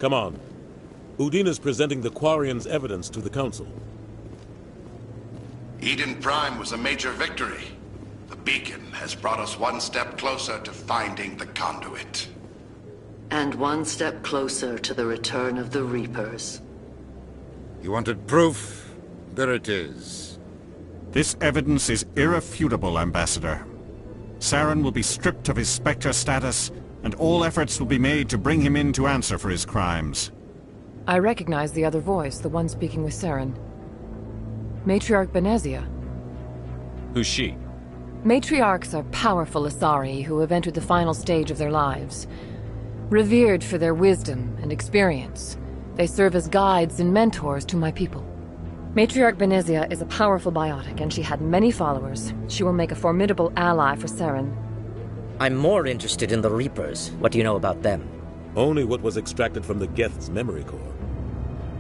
Come on. Udina's presenting the Quarian's evidence to the Council. Eden Prime was a major victory. The beacon has brought us one step closer to finding the conduit. And one step closer to the return of the Reapers. You wanted proof? There it is. This evidence is irrefutable, Ambassador. Saren will be stripped of his Spectre status, and all efforts will be made to bring him in to answer for his crimes. I recognize the other voice, the one speaking with Saren. Matriarch Benezia. Who's she? Matriarchs are powerful Asari who have entered the final stage of their lives. Revered for their wisdom and experience, they serve as guides and mentors to my people. Matriarch Benezia is a powerful biotic, and she had many followers. She will make a formidable ally for Saren. I'm more interested in the Reapers. What do you know about them? Only what was extracted from the Geth's memory core.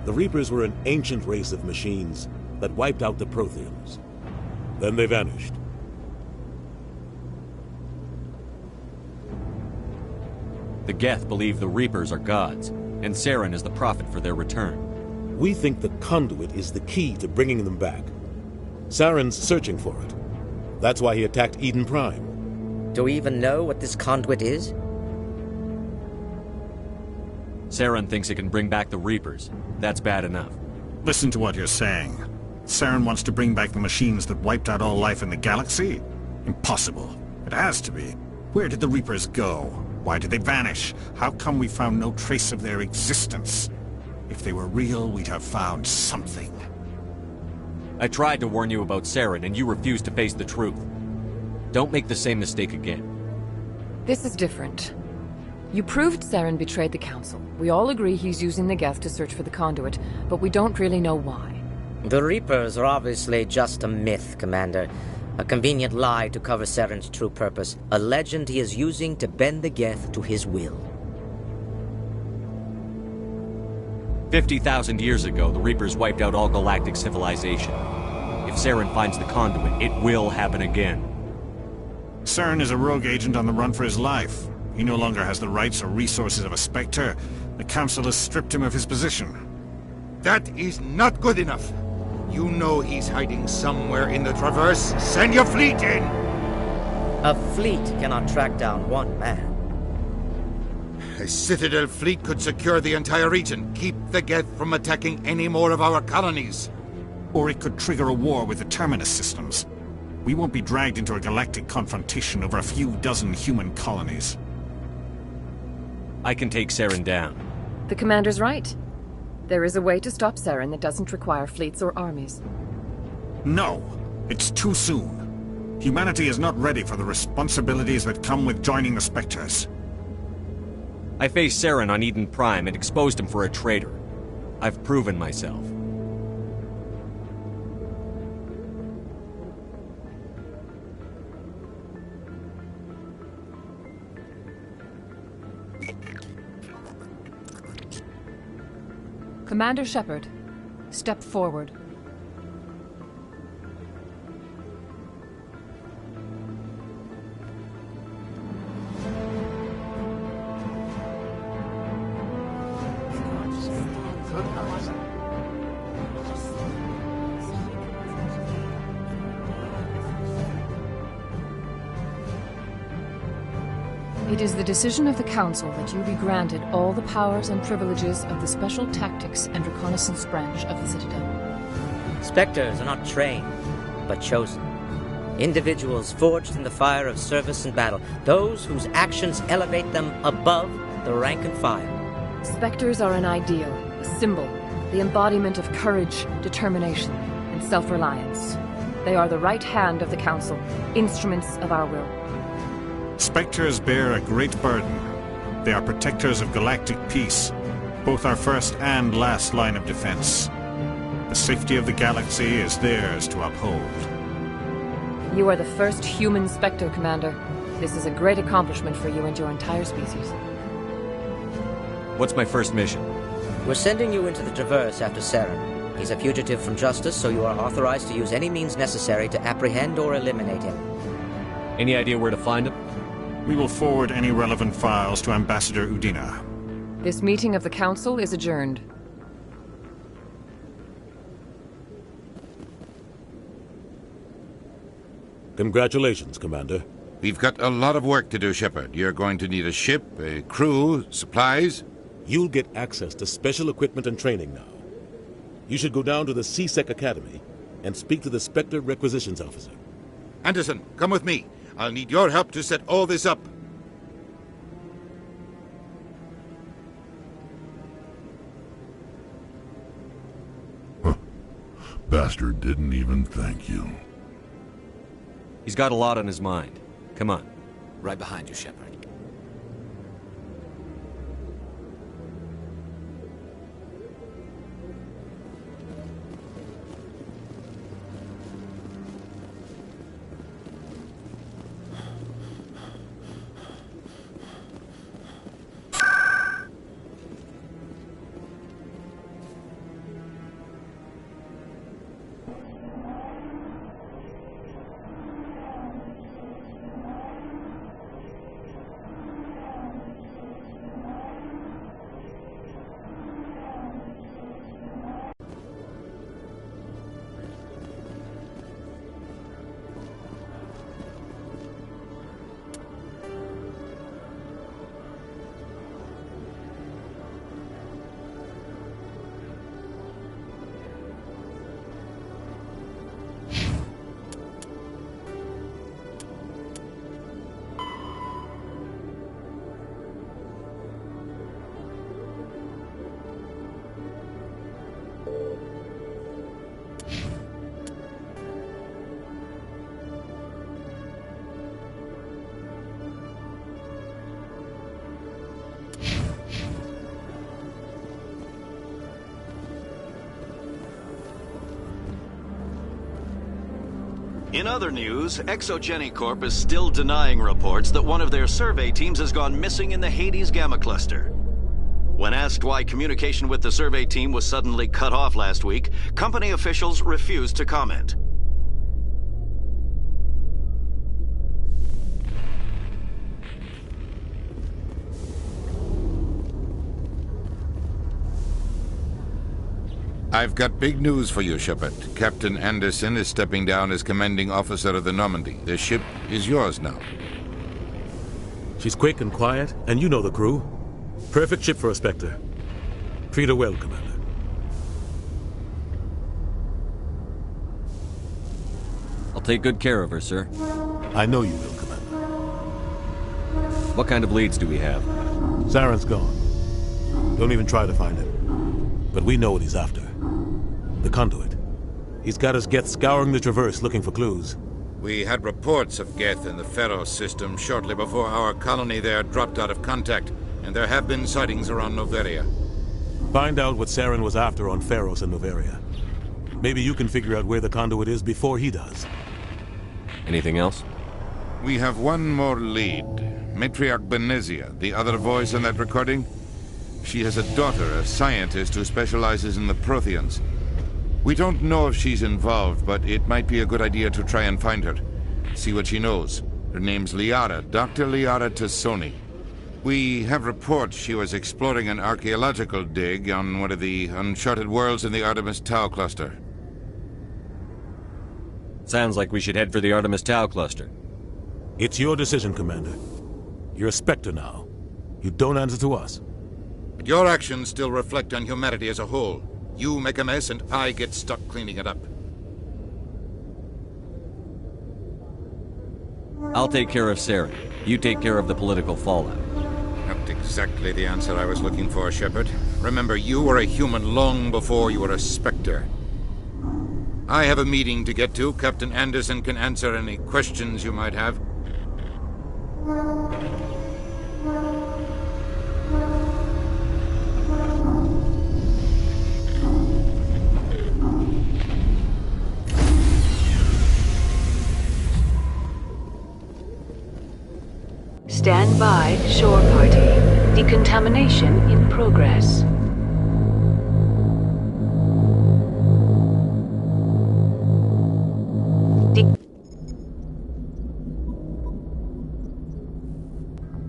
The Reapers were an ancient race of machines that wiped out the Protheans. Then they vanished. The Geth believe the Reapers are gods, and Saren is the prophet for their return. We think the conduit is the key to bringing them back. Saren's searching for it. That's why he attacked Eden Prime. Do we even know what this conduit is? Saren thinks it can bring back the Reapers. That's bad enough. Listen to what you're saying. Saren wants to bring back the machines that wiped out all life in the galaxy? Impossible. It has to be. Where did the Reapers go? Why did they vanish? How come we found no trace of their existence? If they were real, we'd have found something. I tried to warn you about Saren, and you refused to face the truth. Don't make the same mistake again. This is different. You proved Saren betrayed the Council. We all agree he's using the Geth to search for the conduit, but we don't really know why. The Reapers are obviously just a myth, Commander. A convenient lie to cover Saren's true purpose. A legend he is using to bend the Geth to his will. 50,000 years ago, the Reapers wiped out all galactic civilization. If Saren finds the conduit, it will happen again. Saren is a rogue agent on the run for his life. He no longer has the rights or resources of a Spectre. The Council has stripped him of his position. That is not good enough. You know he's hiding somewhere in the Traverse. Send your fleet in! A fleet cannot track down one man. A Citadel fleet could secure the entire region, keep the Geth from attacking any more of our colonies. Or it could trigger a war with the Terminus systems. We won't be dragged into a galactic confrontation over a few dozen human colonies. I can take Saren down. The Commander's right. There is a way to stop Saren that doesn't require fleets or armies. No, it's too soon. Humanity is not ready for the responsibilities that come with joining the Spectres. I faced Saren on Eden Prime and exposed him for a traitor. I've proven myself. Commander Shepard, step forward. It is the decision of the Council that you be granted all the powers and privileges of the Special Tactics and Reconnaissance Branch of the Citadel. Spectres are not trained, but chosen. Individuals forged in the fire of service and battle, those whose actions elevate them above the rank and file. Spectres are an ideal, a symbol, the embodiment of courage, determination, and self-reliance. They are the right hand of the Council, instruments of our will. Spectres bear a great burden. They are protectors of galactic peace, both our first and last line of defense. The safety of the galaxy is theirs to uphold. You are the first human Spectre, Commander. This is a great accomplishment for you and your entire species. What's my first mission? We're sending you into the Traverse after Saren. He's a fugitive from justice, so you are authorized to use any means necessary to apprehend or eliminate him. Any idea where to find him? We will forward any relevant files to Ambassador Udina. This meeting of the Council is adjourned. Congratulations, Commander. We've got a lot of work to do, Shepard. You're going to need a ship, a crew, supplies. You'll get access to special equipment and training now. You should go down to the CSEC Academy and speak to the Spectre Requisitions Officer. Anderson, come with me. I'll need your help to set all this up. Bastard didn't even thank you. He's got a lot on his mind. Come on. Right behind you, Shepard. In other news, Exogeny Corp is still denying reports that one of their survey teams has gone missing in the Hades Gamma Cluster. When asked why communication with the survey team was suddenly cut off last week, company officials refused to comment. I've got big news for you, Shepard. Captain Anderson is stepping down as commanding officer of the Normandy. The ship is yours now. She's quick and quiet, and you know the crew. Perfect ship for a Spectre. Treat her well, Commander. I'll take good care of her, sir. I know you will, Commander. What kind of leads do we have? Saren's gone. Don't even try to find him. But we know what he's after. The conduit. He's got his Geth scouring the Traverse looking for clues. We had reports of Geth in the Pharos system shortly before our colony there dropped out of contact, and there have been sightings around Noveria. Find out what Saren was after on Pharos and Noveria. Maybe you can figure out where the conduit is before he does. Anything else? We have one more lead. Matriarch Benezia, the other voice in that recording. She has a daughter, a scientist who specializes in the Protheans. We don't know if she's involved, but it might be a good idea to try and find her. See what she knows. Her name's Liara, Dr. Liara Tassoni. We have reports she was exploring an archaeological dig on one of the uncharted worlds in the Artemis Tau cluster. Sounds like we should head for the Artemis Tau cluster. It's your decision, Commander. You're a Spectre now. You don't answer to us. But your actions still reflect on humanity as a whole. You make a mess and I get stuck cleaning it up. I'll take care of Saren. You take care of the political fallout. Not exactly the answer I was looking for, Shepard. Remember, you were a human long before you were a Spectre. I have a meeting to get to. Captain Anderson can answer any questions you might have. Stand by, shore party. Decontamination in progress.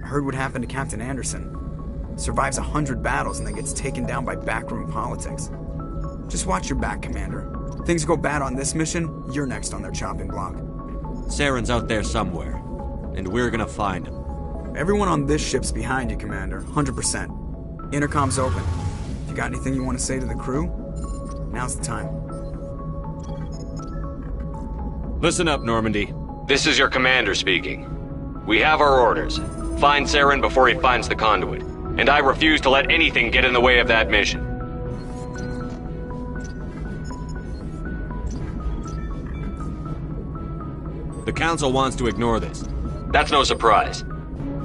Heard what happened to Captain Anderson. survives 100 battles and then gets taken down by backroom politics. Just watch your back, Commander. Things go bad on this mission, you're next on their chopping block. Saren's out there somewhere, and we're gonna find him. Everyone on this ship's behind you, Commander. 100%. Intercom's open. If you got anything you want to say to the crew, now's the time. Listen up, Normandy. This is your commander speaking. We have our orders. Find Saren before he finds the conduit. And I refuse to let anything get in the way of that mission. The Council wants to ignore this. That's no surprise.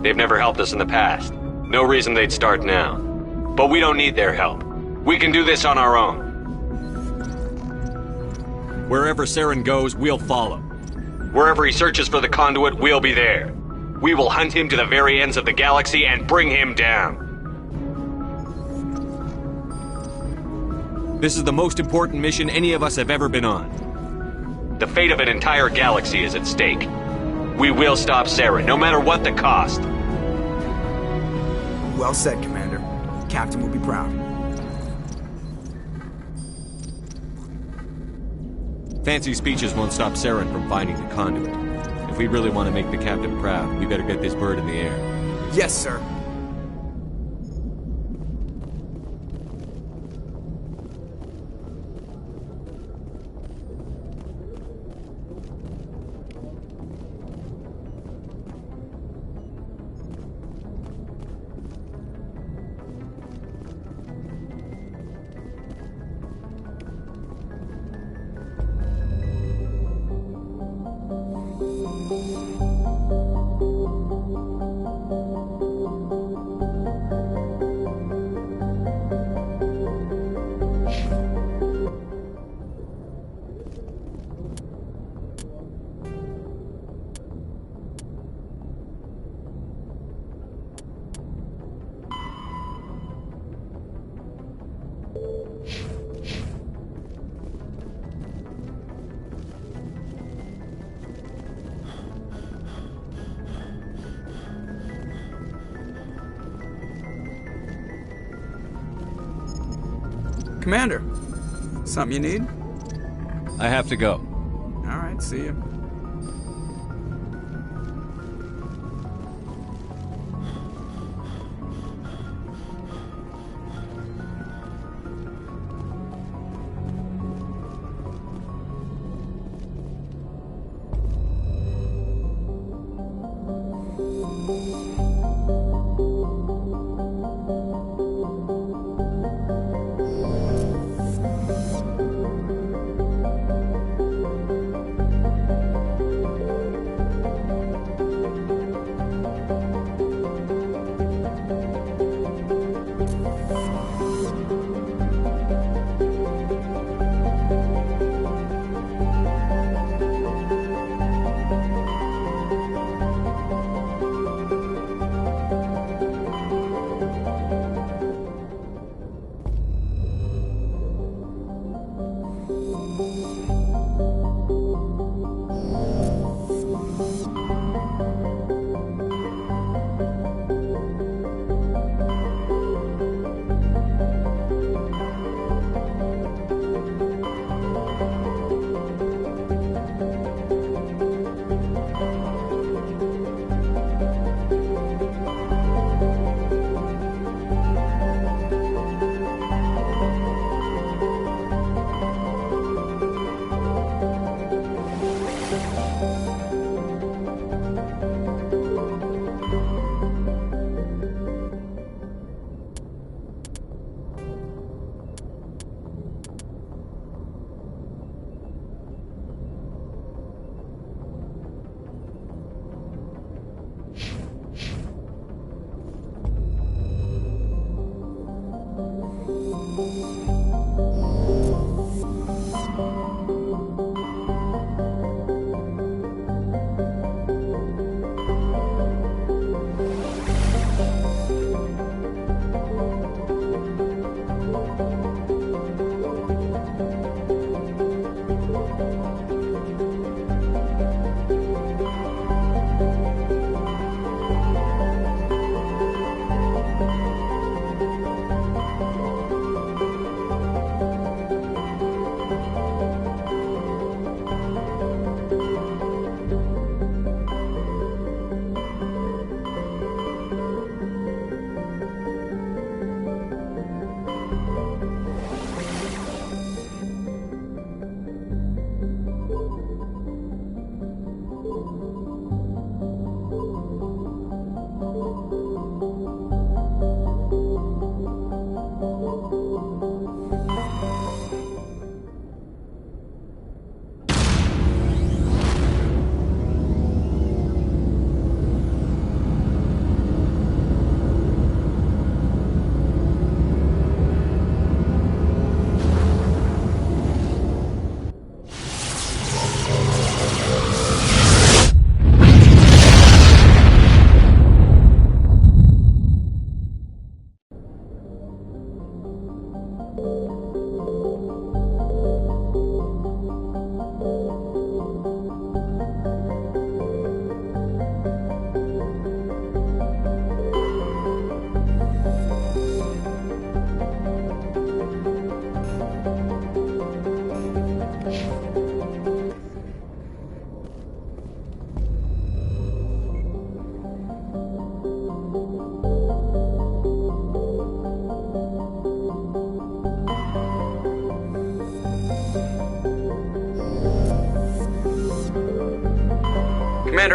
They've never helped us in the past. No reason they'd start now. But we don't need their help. We can do this on our own. Wherever Saren goes, we'll follow. Wherever he searches for the conduit, we'll be there. We will hunt him to the very ends of the galaxy and bring him down. This is the most important mission any of us have ever been on. The fate of an entire galaxy is at stake. We will stop Saren, no matter what the cost. Well said, Commander. Captain will be proud. Fancy speeches won't stop Saren from finding the conduit. If we really want to make the captain proud, we better get this bird in the air. Yes, sir. Commander, something you need? I have to go. All right, see you.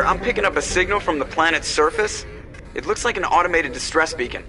Commander, I'm picking up a signal from the planet's surface. It looks like an automated distress beacon.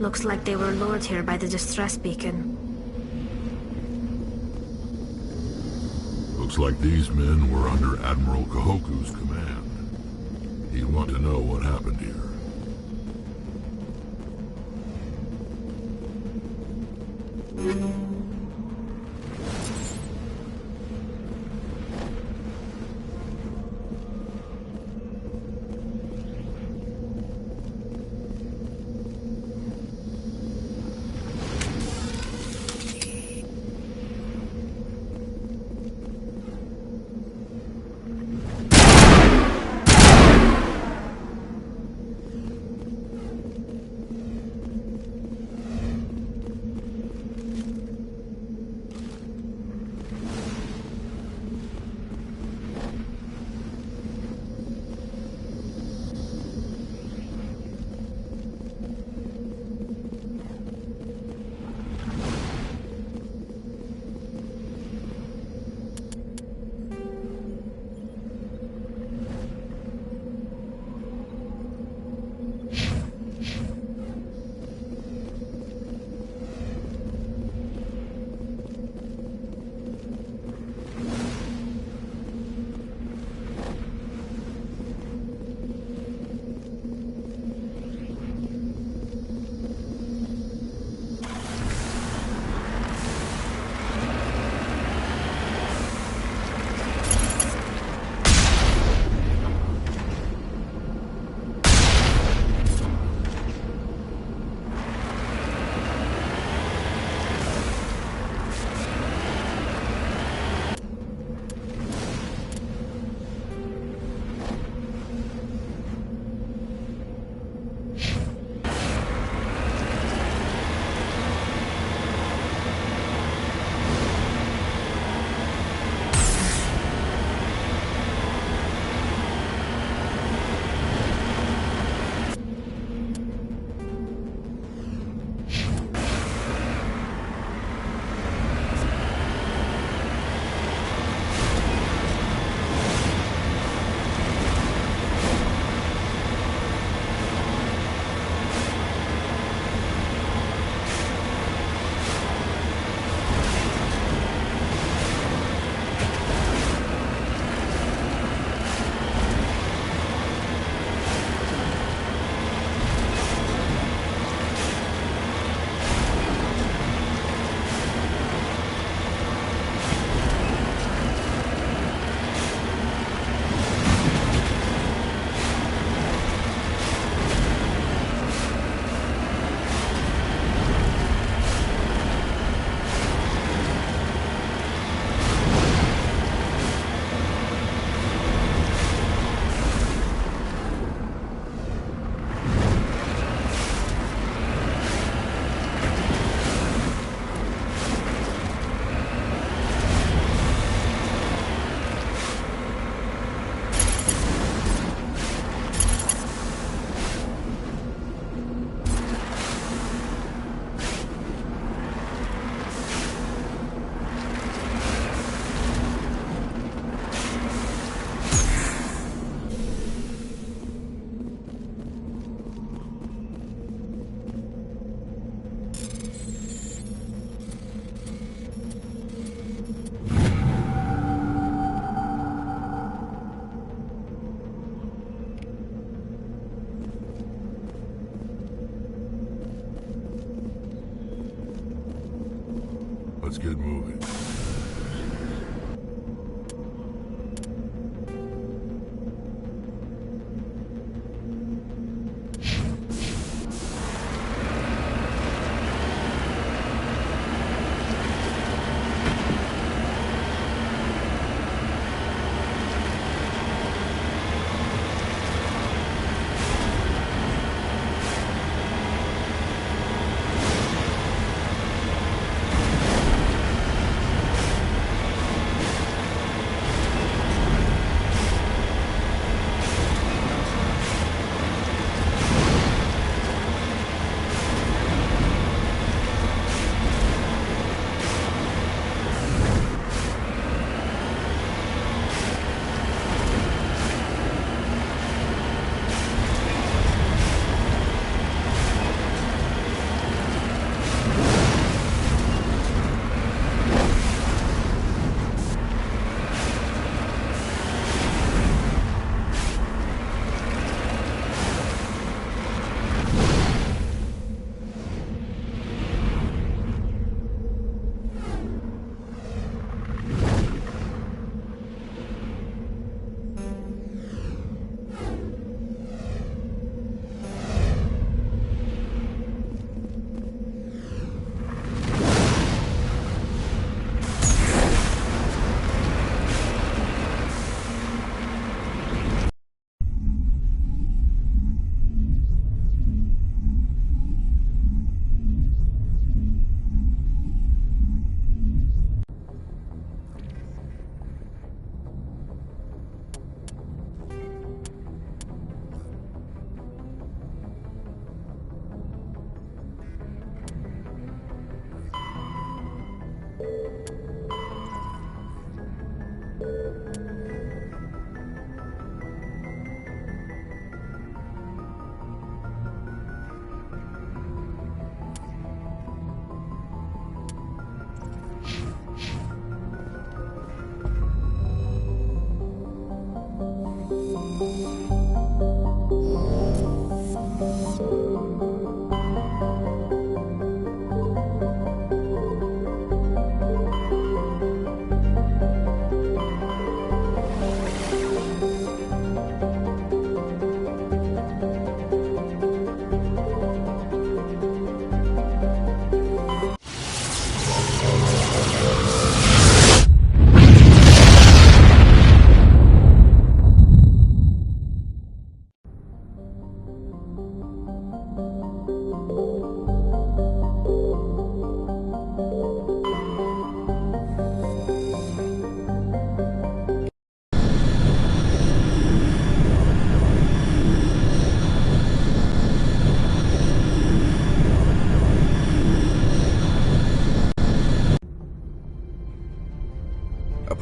Looks like they were lured here by the distress beacon. Looks like these men were under Admiral Kahoku's command. He'd want to know what happened here. Let's get moving.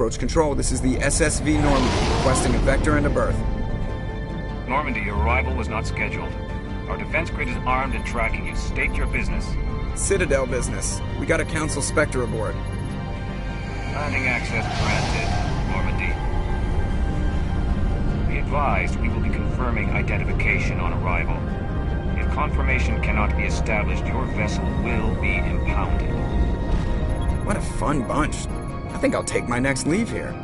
Approach control, this is the SSV Normandy, requesting a vector and a berth. Normandy, your arrival was not scheduled. Our defense grid is armed and tracking you. State your business. Citadel business. We got a Council Spectre aboard. Landing access granted, Normandy. Be advised, we will be confirming identification on arrival. If confirmation cannot be established, your vessel will be impounded. What a fun bunch. I think I'll take my next leave here.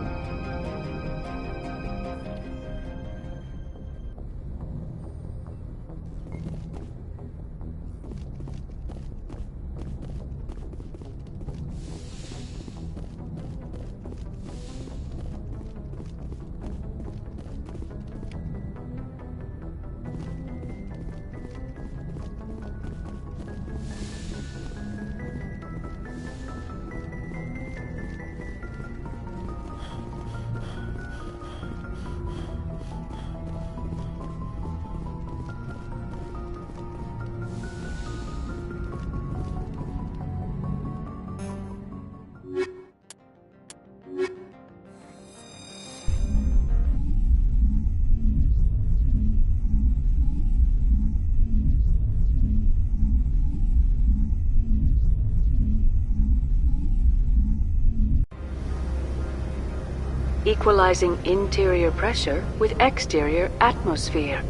Equalizing interior pressure with exterior atmosphere.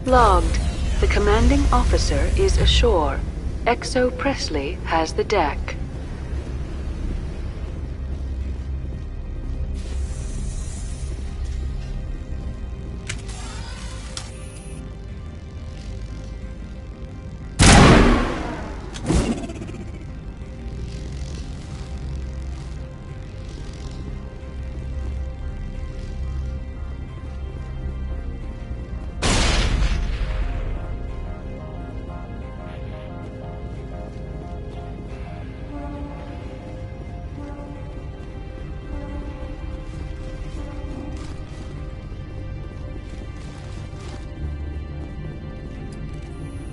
Logged. The commanding officer is ashore. Exo Presley has the deck.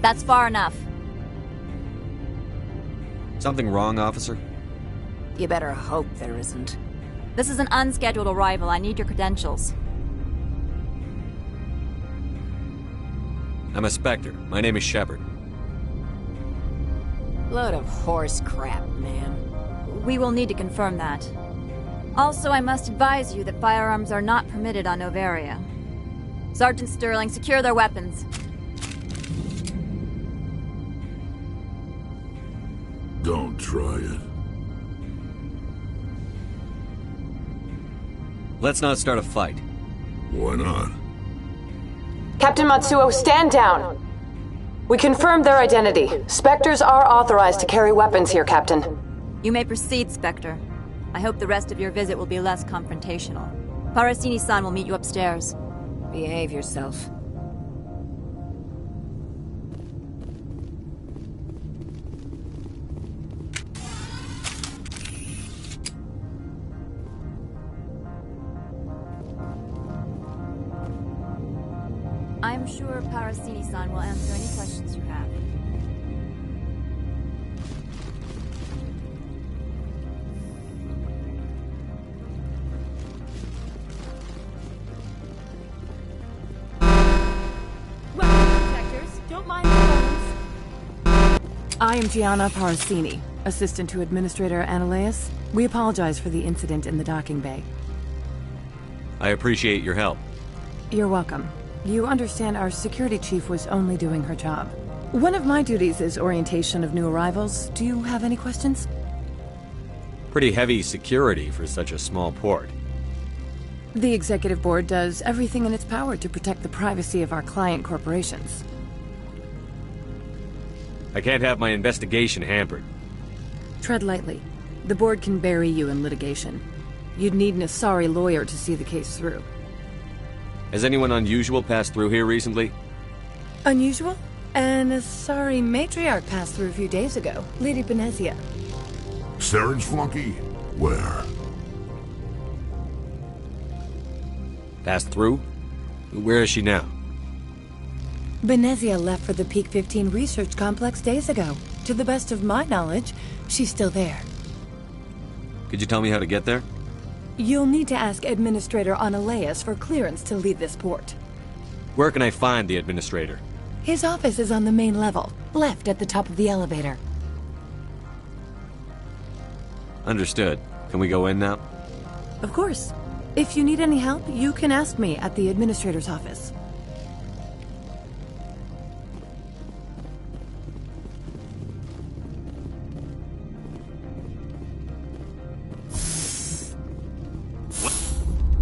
That's far enough. Something wrong, officer? You better hope there isn't. This is an unscheduled arrival. I need your credentials. I'm a Spectre. My name is Shepard. Load of horse crap, man. We will need to confirm that. Also, I must advise you that firearms are not permitted on Novaria. Sergeant Sterling, secure their weapons. Don't try it. Let's not start a fight. Why not? Captain Matsuo, stand down! We confirmed their identity. Spectres are authorized to carry weapons here, Captain. You may proceed, Spectre. I hope the rest of your visit will be less confrontational. Parasini-san will meet you upstairs. Behave yourself. I'm sure Parasini-san will answer any questions you have. Welcome, protectors. Don't mind the phones. I am Gianna Parasini, assistant to Administrator Ananias. We apologize for the incident in the docking bay. I appreciate your help. You're welcome. You understand our security chief was only doing her job. One of my duties is orientation of new arrivals. Do you have any questions? Pretty heavy security for such a small port. The executive board does everything in its power to protect the privacy of our client corporations. I can't have my investigation hampered. Tread lightly. The board can bury you in litigation. You'd need an Asari lawyer to see the case through. Has anyone unusual passed through here recently? Unusual? An Asari matriarch passed through a few days ago. Lady Benezia. Saren's flunky? Where? Passed through? Where is she now? Benezia left for the Peak 15 research complex days ago. To the best of my knowledge, she's still there. Could you tell me how to get there? You'll need to ask Administrator Analeas for clearance to leave this port. Where can I find the Administrator? His office is on the main level, left at the top of the elevator. Understood. Can we go in now? Of course. If you need any help, you can ask me at the Administrator's office.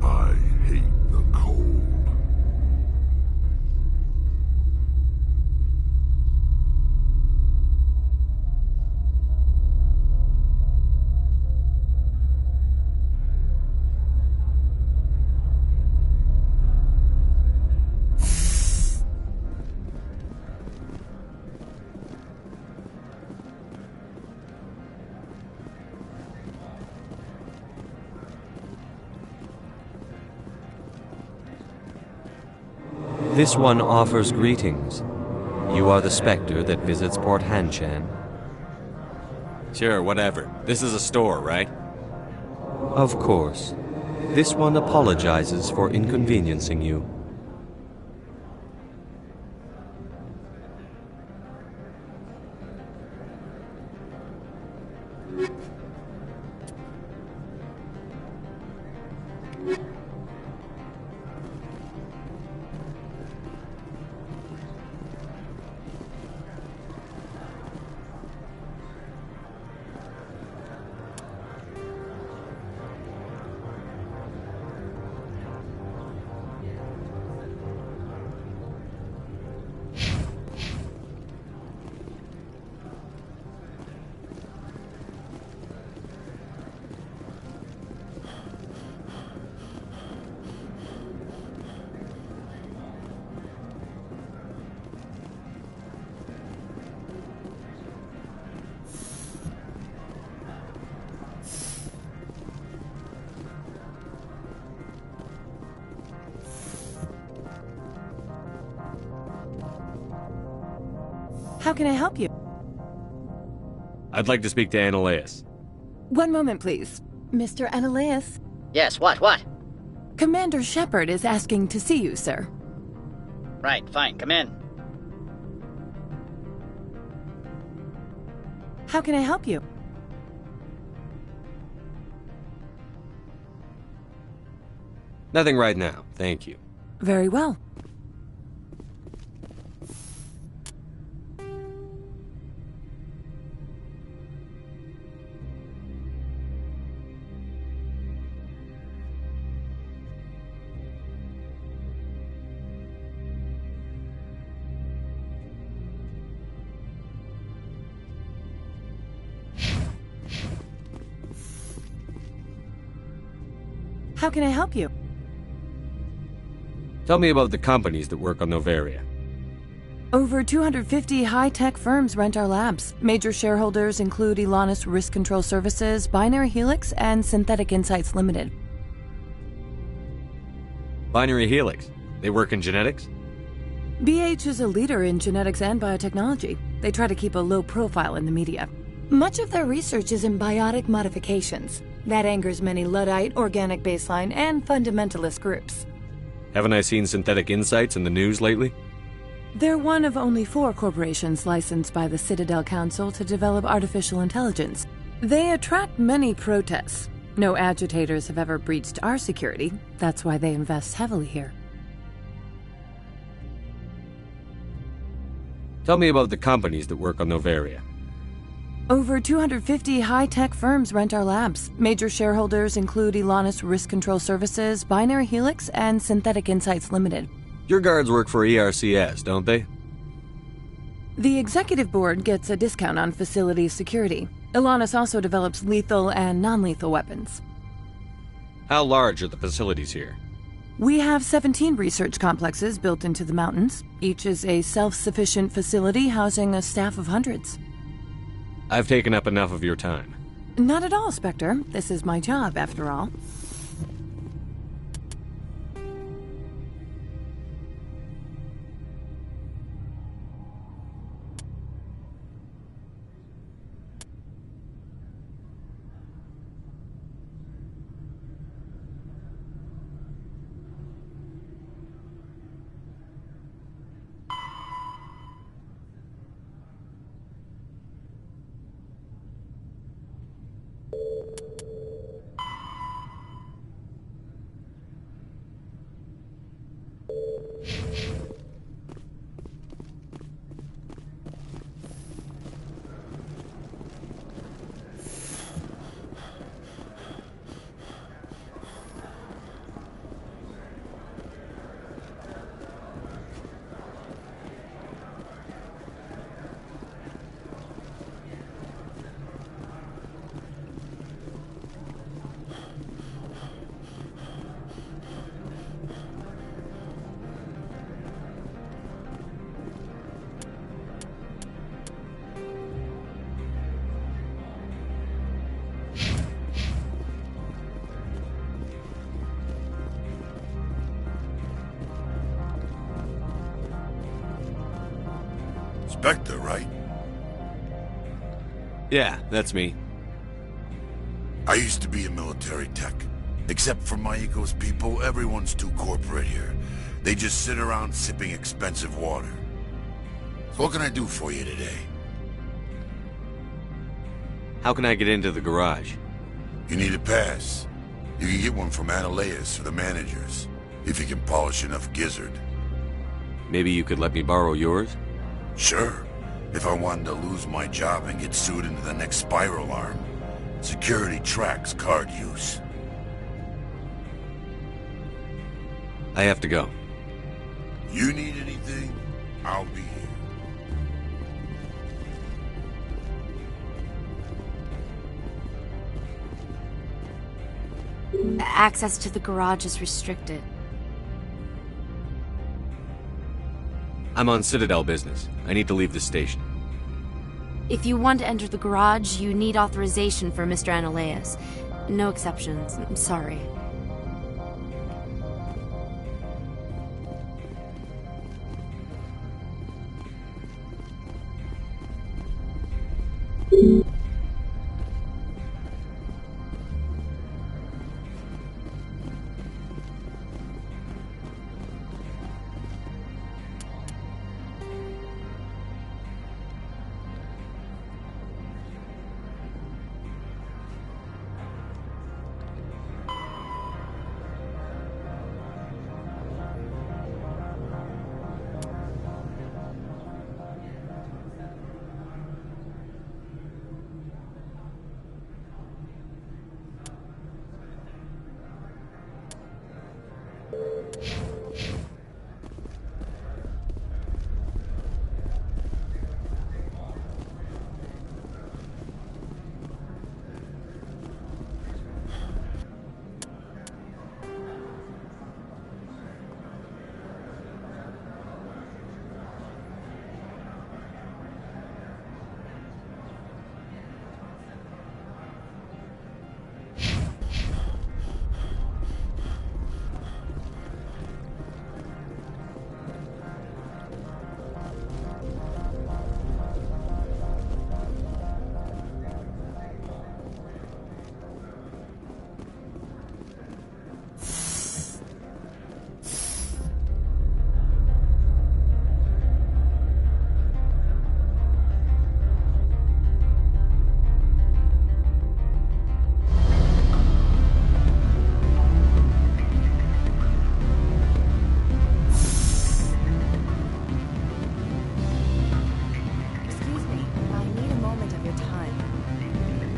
I hate the cold. This one offers greetings. You are the specter that visits Port Hanshan? Sure, whatever. This is a store, right? Of course. This one apologizes for inconveniencing you. How can I help you? I'd like to speak to Analeas. One moment, please. Mr. Analeas? Yes, what? Commander Shepard is asking to see you, sir. Right, fine, come in. How can I help you? Nothing right now, thank you. Very well. How can I help you? Tell me about the companies that work on Noveria. Over 250 high-tech firms rent our labs. Major shareholders include Elanus Risk Control Services, Binary Helix, and Synthetic Insights Limited. Binary Helix. They work in genetics? BH is a leader in genetics and biotechnology. They try to keep a low profile in the media. Much of their research is in biotic modifications. That angers many Luddite, organic baseline, and fundamentalist groups. Haven't I seen Synthetic Insights in the news lately? They're one of only 4 corporations licensed by the Citadel Council to develop artificial intelligence. They attract many protests. No agitators have ever breached our security. That's why they invest heavily here. Tell me about the companies that work on Noveria. Over 250 high-tech firms rent our labs. Major shareholders include Elanus Risk Control Services, Binary Helix, and Synthetic Insights Limited. Your guards work for ERCS, don't they? The executive board gets a discount on facility security. Elanus also develops lethal and non-lethal weapons. How large are the facilities here? We have 17 research complexes built into the mountains. Each is a self-sufficient facility housing a staff of hundreds. I've taken up enough of your time. Not at all, Spectre. This is my job, after all. Spectre, right? Yeah, that's me. I used to be a military tech. Except for Maiko's people, everyone's too corporate here. They just sit around sipping expensive water. So what can I do for you today? How can I get into the garage? You need a pass. You can get one from Analeas or the managers, if you can polish enough gizzard. Maybe you could let me borrow yours? Sure. If I wanted to lose my job and get sued into the next spiral arm. Security tracks card use. I have to go. You need anything, I'll be here. Access to the garage is restricted. I'm on Citadel business. I need to leave the station. If you want to enter the garage, you need authorization for Mr. Analeas. No exceptions. I'm sorry.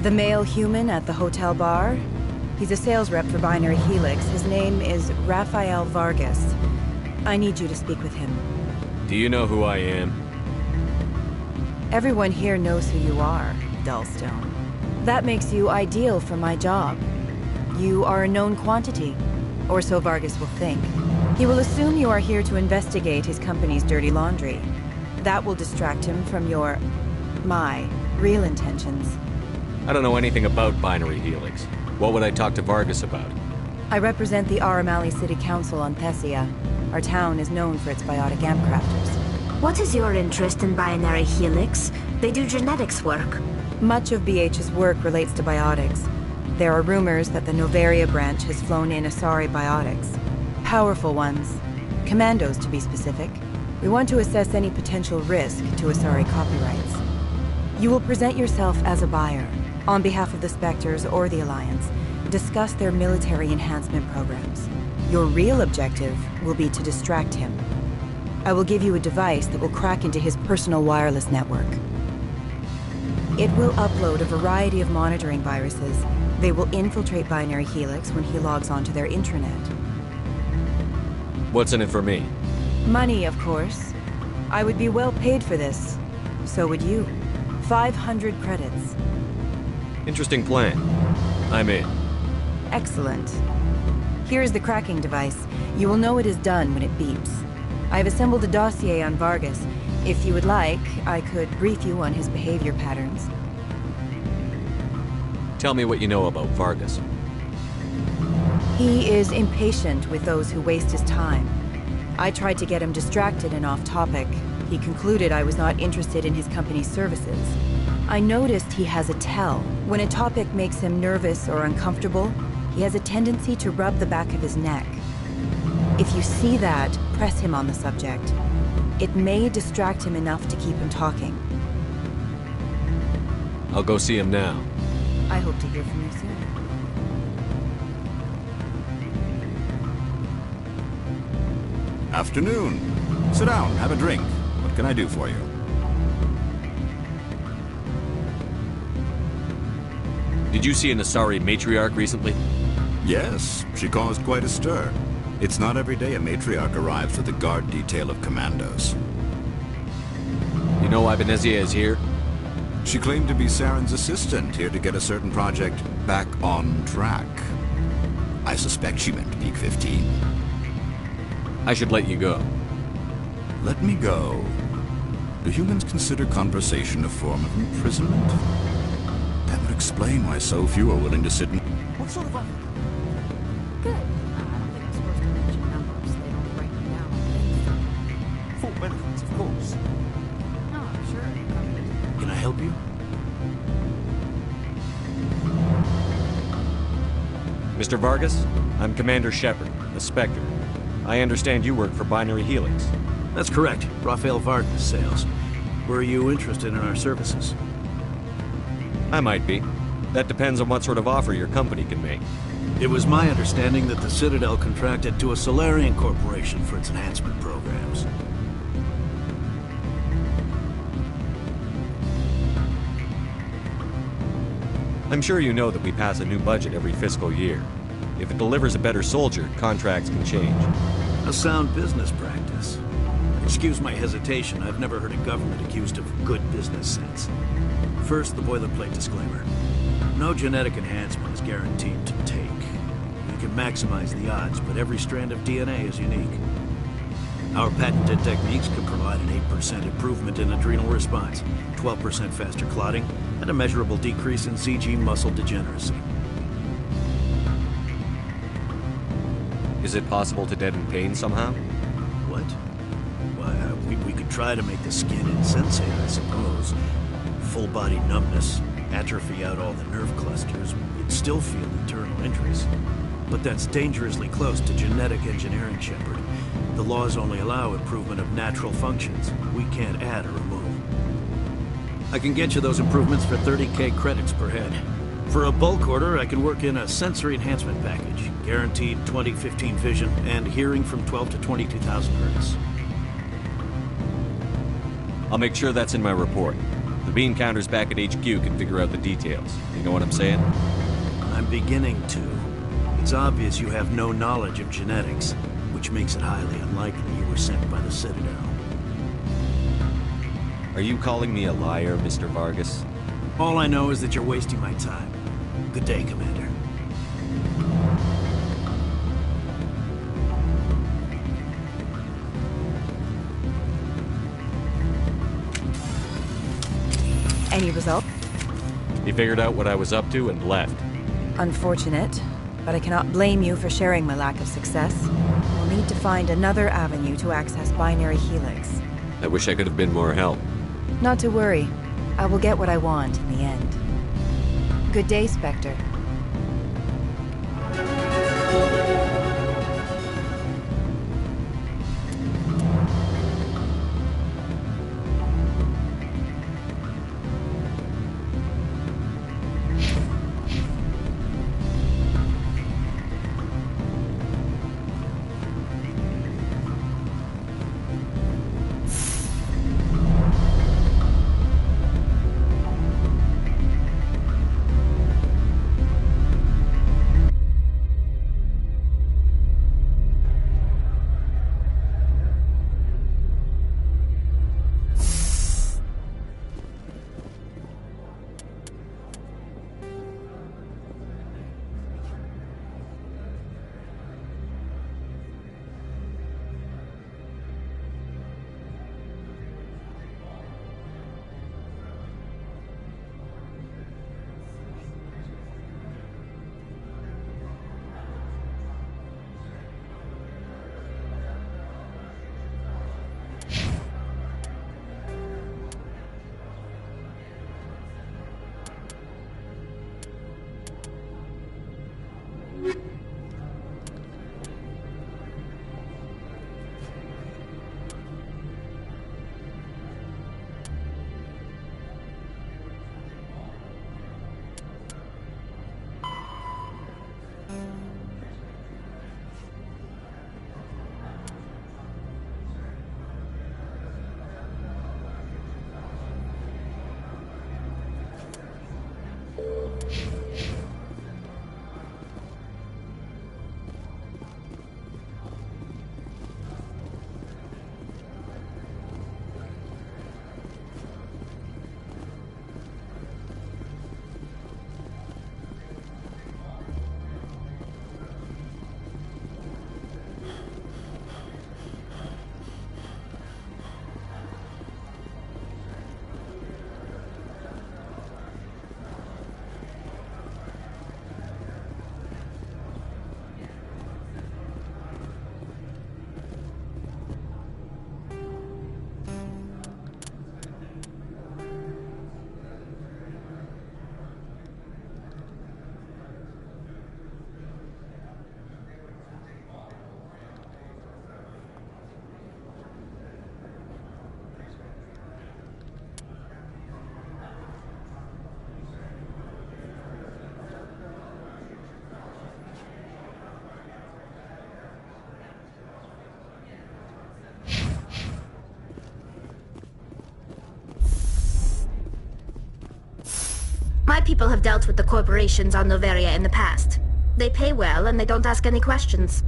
The male human at the hotel bar? He's a sales rep for Binary Helix. His name is Rafael Vargas. I need you to speak with him. Do you know who I am? Everyone here knows who you are, Dullstone. That makes you ideal for my job. You are a known quantity, or so Vargas will think. He will assume you are here to investigate his company's dirty laundry. That will distract him from my real intentions. I don't know anything about Binary Helix. What would I talk to Vargas about? I represent the Aramali City Council on Thessia. Our town is known for its biotic amp crafters. What is your interest in Binary Helix? They do genetics work. Much of BH's work relates to biotics. There are rumors that the Novaria branch has flown in Asari biotics. Powerful ones. Commandos, to be specific. We want to assess any potential risk to Asari copyrights. You will present yourself as a buyer, on behalf of the Spectres or the Alliance, discuss their military enhancement programs. Your real objective will be to distract him. I will give you a device that will crack into his personal wireless network. It will upload a variety of monitoring viruses. They will infiltrate Binary Helix when he logs onto their intranet. What's in it for me? Money, of course. I would be well paid for this. So would you. 500 credits. Interesting plan. I'm in. Excellent. Here is the cracking device. You will know it is done when it beeps. I have assembled a dossier on Vargas. If you would like, I could brief you on his behavior patterns. Tell me what you know about Vargas. He is impatient with those who waste his time. I tried to get him distracted and off topic, He concluded I was not interested in his company's services. I noticed he has a tell. When a topic makes him nervous or uncomfortable, he has a tendency to rub the back of his neck. If you see that, press him on the subject. It may distract him enough to keep him talking. I'll go see him now. I hope to hear from you soon. Afternoon. Sit down, have a drink. What can I do for you? Did you see an Asari matriarch recently? Yes, she caused quite a stir. It's not every day a matriarch arrives with a guard detail of commandos. You know why Venezia is here? She claimed to be Saren's assistant, here to get a certain project back on track. I suspect she meant Peak 15. I should let you go. Let me go? Do humans consider conversation a form of imprisonment? That would explain why so few are willing to sit in... What sort of offer? Good. I don't think I'm supposed to mention numbers. They don't write them down on things. Full benefits, of course. No, I'm sure. Can I help you? Mr. Vargas, I'm Commander Shepard, the Spectre. I understand you work for Binary Helix. That's correct. Rafael Vargas, sales. Were you interested in our services? I might be. That depends on what sort of offer your company can make. It was my understanding that the Citadel contracted to a Solarian corporation for its enhancement programs. I'm sure you know that we pass a new budget every fiscal year. If it delivers a better soldier, contracts can change. A sound business practice. Excuse my hesitation, I've never heard a government accused of good business sense. First, the boilerplate disclaimer. No genetic enhancement is guaranteed to take. We can maximize the odds, but every strand of DNA is unique. Our patented techniques can provide an 8% improvement in adrenal response, 12% faster clotting, and a measurable decrease in ZG muscle degeneracy. Is it possible to deaden pain somehow? What? Why, we could try to make the skin insensate, I suppose. Full body numbness, atrophy out all the nerve clusters, you'd still feel internal injuries. But that's dangerously close to genetic engineering, Shepard. The laws only allow improvement of natural functions. We can't add or remove. I can get you those improvements for 30k credits per head. For a bulk order, I can work in a sensory enhancement package. Guaranteed 20/15 vision and hearing from 12 to 22,000 hertz. I'll make sure that's in my report. The bean counters back at HQ can figure out the details. You know what I'm saying? I'm beginning to. It's obvious you have no knowledge of genetics, which makes it highly unlikely you were sent by the Citadel. Are you calling me a liar, Mr. Vargas? All I know is that you're wasting my time. Good day, Commander. Any result? He figured out what I was up to and left. Unfortunate, but I cannot blame you for sharing my lack of success. We'll need to find another avenue to access Binary Helix. I wish I could have been more help. Not to worry. I will get what I want in the end. Good day, Spectre. people have dealt with the corporations on Noveria in the past. They pay well, and they don't ask any questions.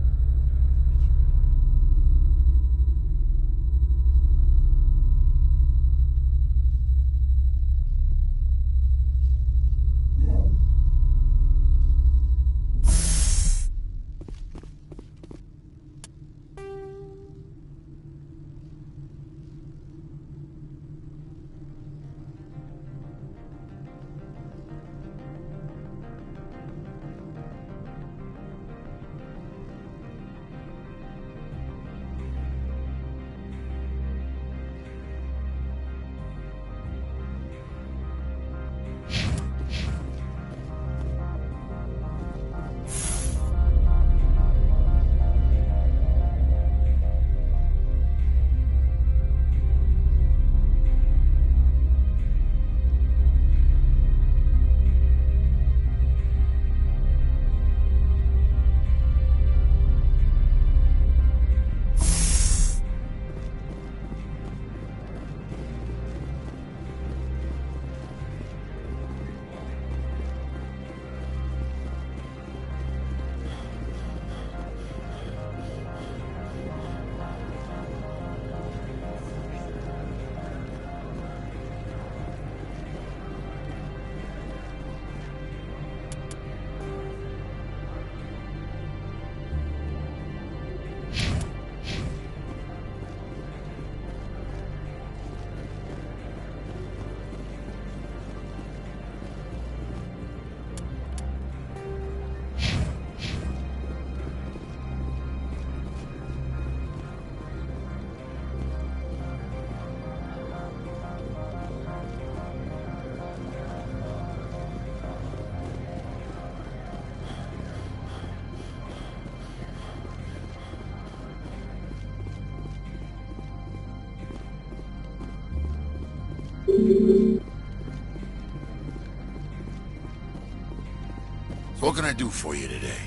So what can I do for you today?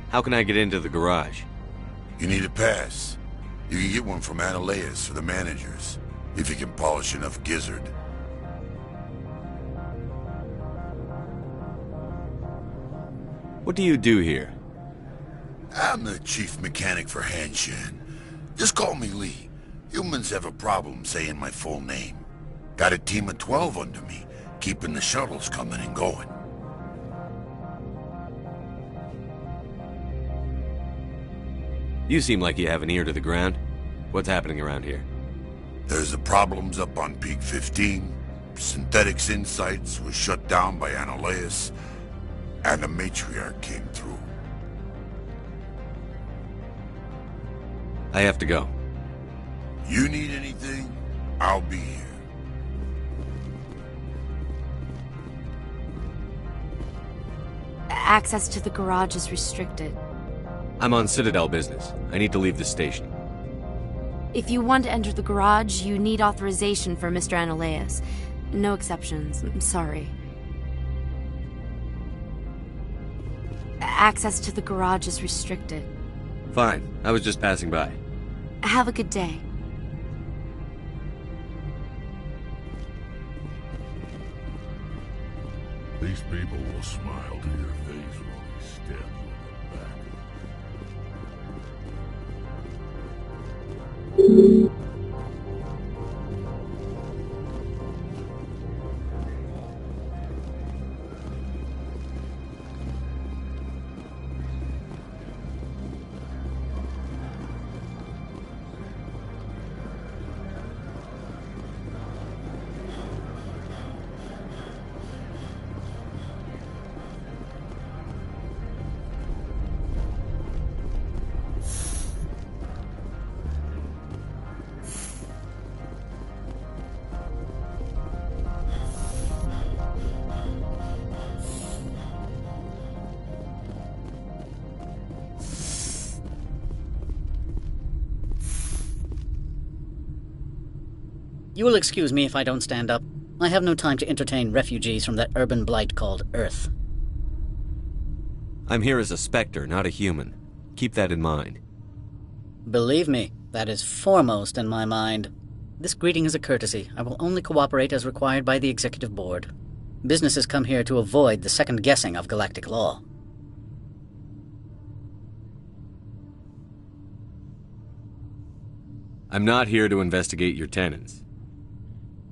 How can I get into the garage? You need a pass. You can get one from Analeas or the managers, if you can polish enough gizzard. What do you do here? I'm the chief mechanic for Hanshin. Just call me Lee. Humans have a problem saying my full name. Got a team of 12 under me, keeping the shuttles coming and going. You seem like you have an ear to the ground. What's happening around here? There's the problems up on Peak 15. Synthetics Insights was shut down by Analeas, and the matriarch came through. I have to go. You need anything, I'll be here. Access to the garage is restricted. I'm on Citadel business. I need to leave the station. If you want to enter the garage, you need authorization for Mr. Analeas. No exceptions. I'm sorry. Access to the garage is restricted. Fine. I was just passing by. Have a good day. These people will smile to your face while they stab you in the back. You will excuse me if I don't stand up. I have no time to entertain refugees from that urban blight called Earth. I'm here as a Spectre, not a human. Keep that in mind. Believe me, that is foremost in my mind. This greeting is a courtesy. I will only cooperate as required by the Executive Board. Businesses come here to avoid the second-guessing of galactic law. I'm not here to investigate your tenants.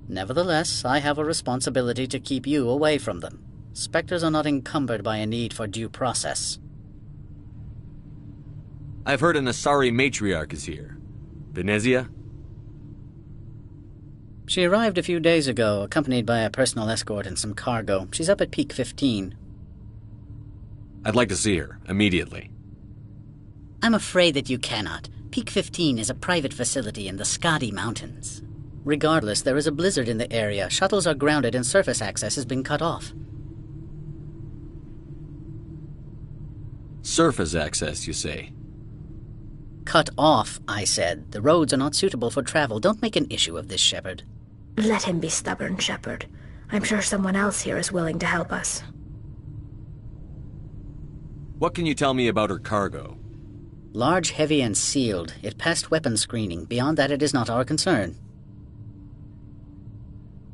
Nevertheless, I have a responsibility to keep you away from them. Spectres are not encumbered by a need for due process. I've heard an Asari matriarch is here. Venezia? She arrived a few days ago, accompanied by a personal escort and some cargo. She's up at Peak 15. I'd like to see her, immediately. I'm afraid that you cannot. Peak 15 is a private facility in the Skadi Mountains. Regardless, there is a blizzard in the area. Shuttles are grounded and surface access has been cut off. Surface access, you say? Cut off, I said. The roads are not suitable for travel. Don't make an issue of this, Shepard. Let him be stubborn, Shepard. I'm sure someone else here is willing to help us. What can you tell me about her cargo? Large, heavy, and sealed. It passed weapons screening. Beyond that, it is not our concern.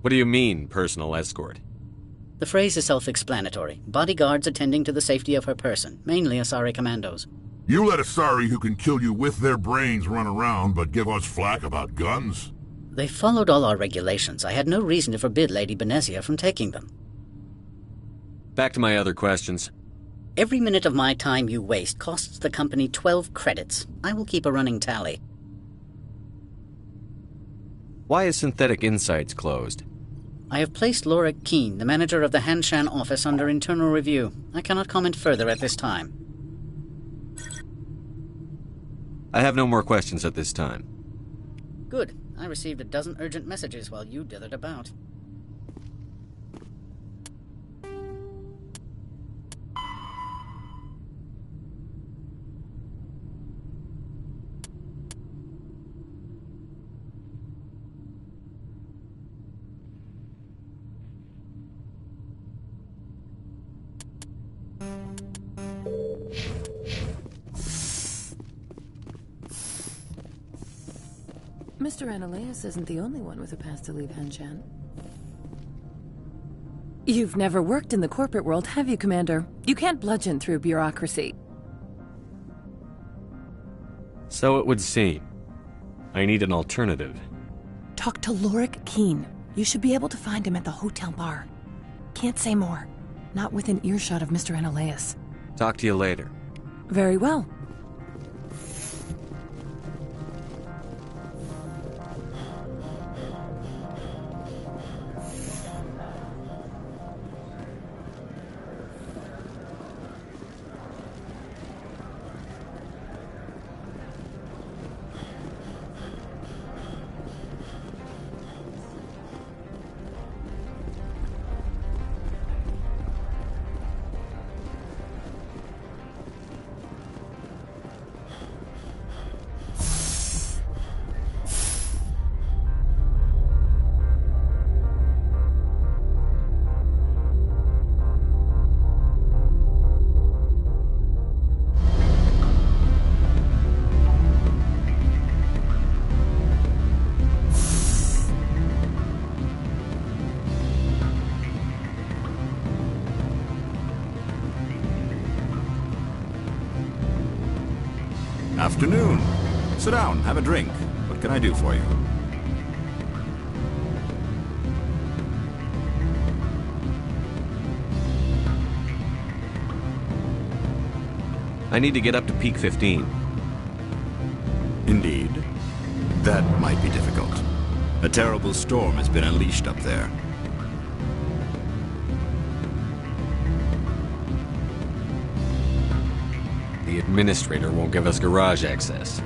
What do you mean, personal escort? The phrase is self-explanatory. Bodyguards attending to the safety of her person, mainly Asari commandos. You let Asari who can kill you with their brains run around, but give us flack about guns? They followed all our regulations. I had no reason to forbid Lady Venezia from taking them. Back to my other questions. Every minute of my time you waste costs the company 12 credits. I will keep a running tally. Why is Synthetic Insights closed? I have placed Laura Keene, the manager of the Hanshan office, under internal review. I cannot comment further at this time. I have no more questions at this time. Good. I received a dozen urgent messages while you dithered about. Mr. Analeas isn't the only one with a pass to leave Hanshan. You've never worked in the corporate world, have you, Commander? You can't bludgeon through bureaucracy. So it would seem. I need an alternative. Talk to Lorik Keene. You should be able to find him at the hotel bar. Can't say more. Not within earshot of Mr. Analeas. Talk to you later. Very well. Afternoon. Sit down, have a drink. What can I do for you? I need to get up to Peak 15. Indeed. That might be difficult. A terrible storm has been unleashed up there. The administrator won't give us garage access.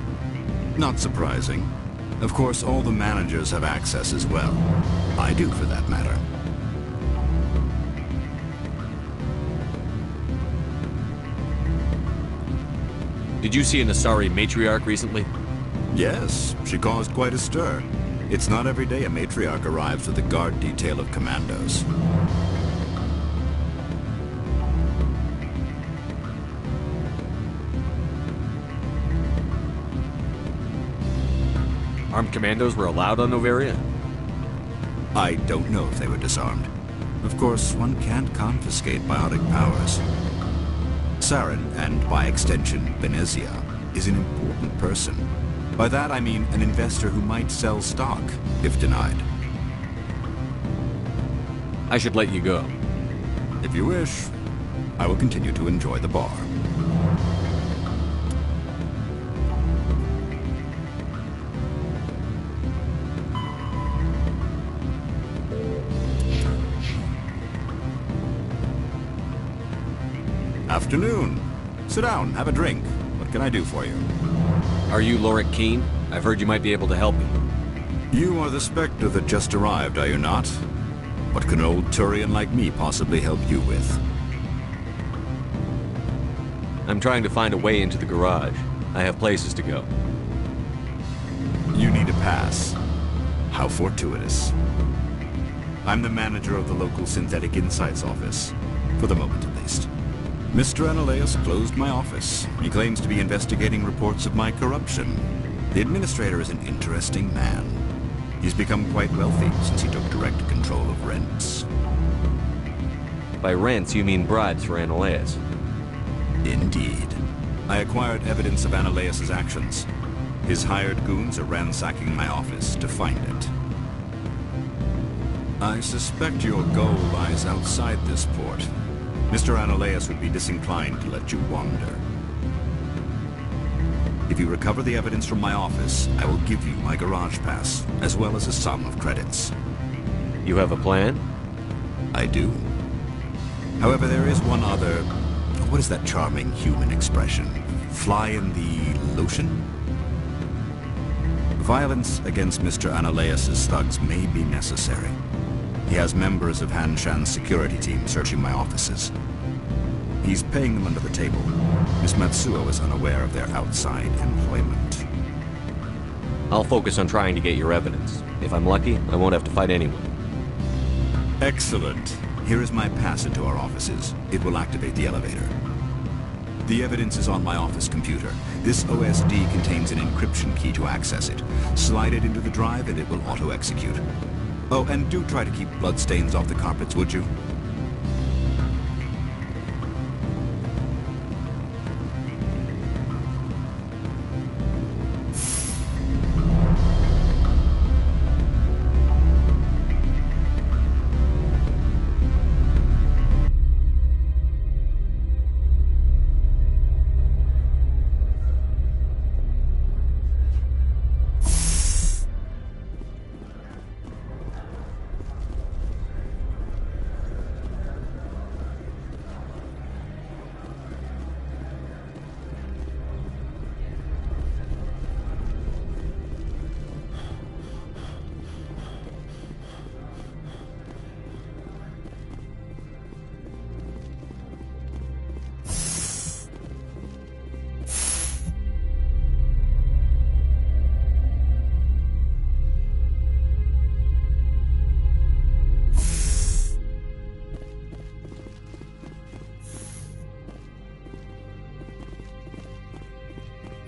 Not surprising. Of course, all the managers have access as well. I do, for that matter. Did you see an Asari matriarch recently? Yes, she caused quite a stir. It's not every day a matriarch arrives with a guard detail of commandos. Armed commandos were allowed on Noveria? I don't know if they were disarmed. Of course, one can't confiscate biotic powers. Saren, and by extension, Benezia, is an important person. By that I mean an investor who might sell stock, if denied. I should let you go. If you wish, I will continue to enjoy the bar. Afternoon. Sit down, have a drink. What can I do for you? Are you Lorik Keene? I've heard you might be able to help me. You are the Spectre that just arrived, are you not? What can an old Turian like me possibly help you with? I'm trying to find a way into the garage. I have places to go. You need a pass. How fortuitous. I'm the manager of the local Synthetic Insights office. For the moment, at least. Mr. Analeas closed my office. He claims to be investigating reports of my corruption. The administrator is an interesting man. He's become quite wealthy since he took direct control of rents. By rents, you mean bribes for Analeas? Indeed. I acquired evidence of Analeas' actions. His hired goons are ransacking my office to find it. I suspect your goal lies outside this port. Mr. Analeas would be disinclined to let you wander. If you recover the evidence from my office, I will give you my garage pass, as well as a sum of credits. You have a plan? I do. However, there is one other... What is that charming human expression? Fly in the lotion? Violence against Mr. Analeas' thugs may be necessary. He has members of Han Shan's security team searching my offices. He's paying them under the table. Miss Matsuo is unaware of their outside employment. I'll focus on trying to get your evidence. If I'm lucky, I won't have to fight anyone. Excellent. Here is my pass into our offices. It will activate the elevator. The evidence is on my office computer. This OSD contains an encryption key to access it. Slide it into the drive and it will auto-execute. Oh, and do try to keep bloodstains off the carpets, would you?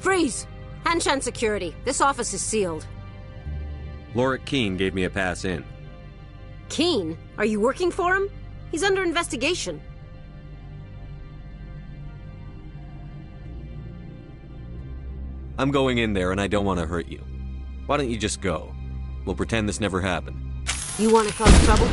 Freeze! Han Shan security. This office is sealed. Lorik Keene gave me a pass in. Keene? Are you working for him? He's under investigation. I'm going in there and I don't want to hurt you. Why don't you just go? We'll pretend this never happened. You want to cause trouble?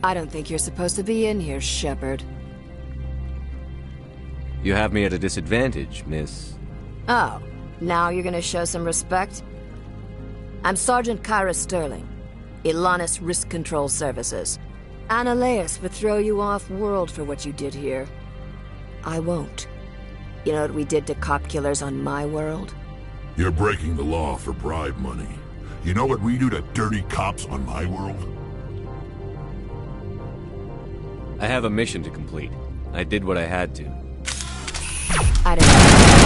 I don't think you're supposed to be in here, Shepard. You have me at a disadvantage, miss. Oh, now you're gonna show some respect? I'm Sergeant Kyra Sterling, Ilanis Risk Control Services. Analeas would throw you off-world for what you did here. I won't. You know what we did to cop killers on my world? You're breaking the law for bribe money. You know what we do to dirty cops on my world? I have a mission to complete. I did what I had to. I don't...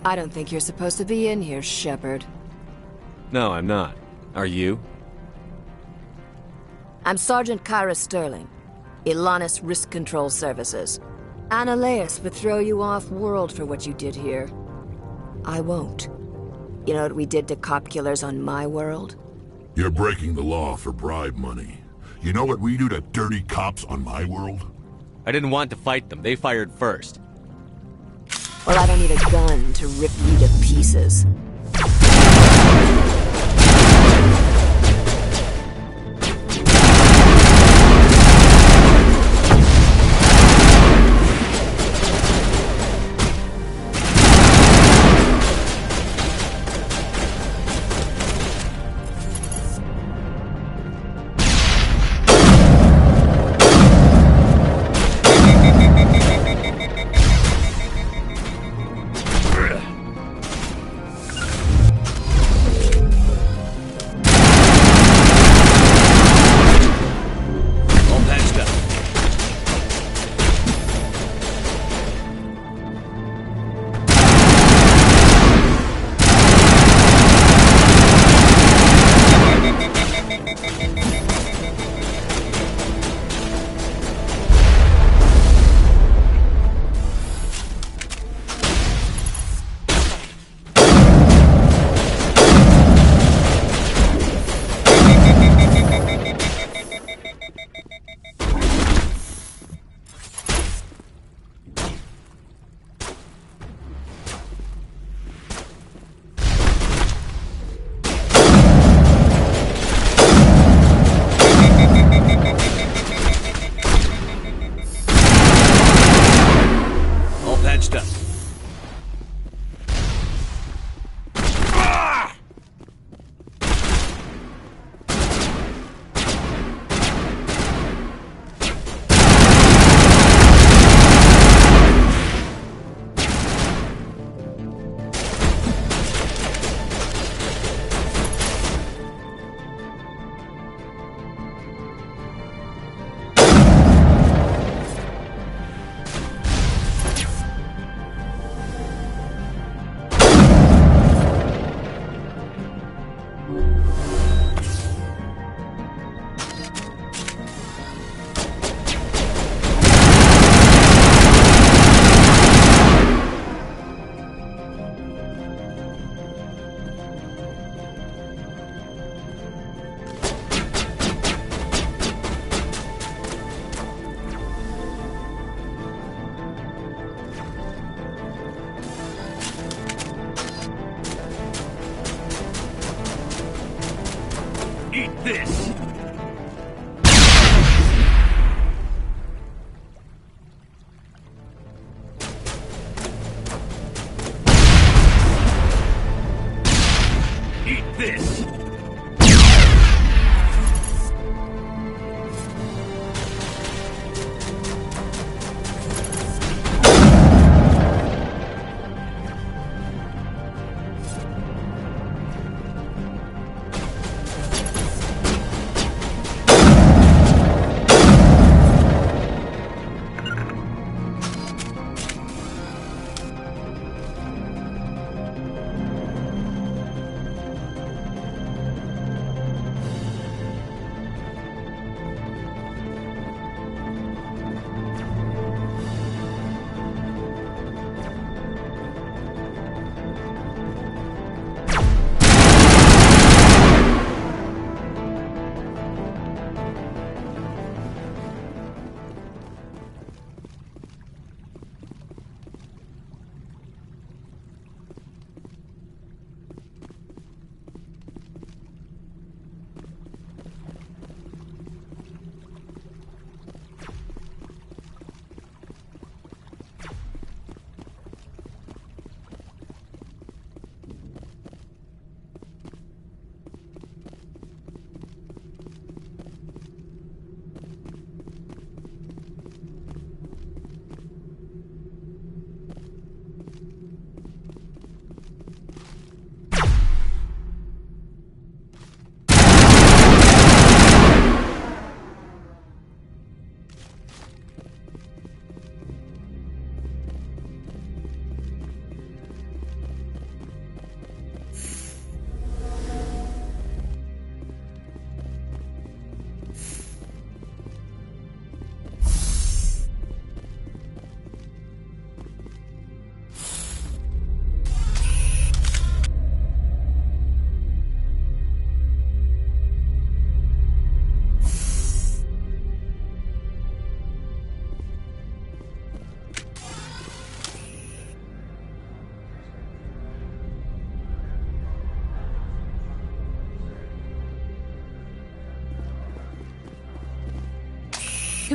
I don't think you're supposed to be in here, Shepard. No, I'm not. Are you? I'm Sergeant Kyra Sterling, Ilanis Risk Control Services. Analeas would throw you off-world for what you did here. I won't. You know what we did to cop killers on my world? You're breaking the law for bribe money. You know what we do to dirty cops on my world? I didn't want to fight them. They fired first. Well, I don't need a gun to rip you to pieces.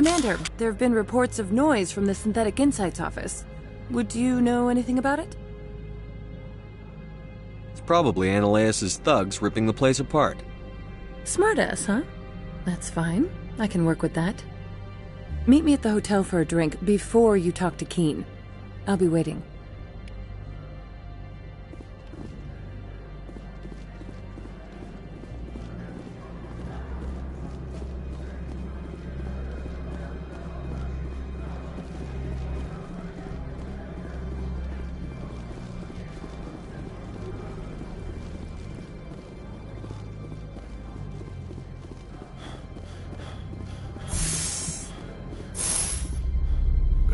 Commander, there have been reports of noise from the Synthetic Insights office. Would you know anything about it? It's probably Ananias' thugs ripping the place apart. Smartass, huh? That's fine. I can work with that. Meet me at the hotel for a drink before you talk to Keen. I'll be waiting.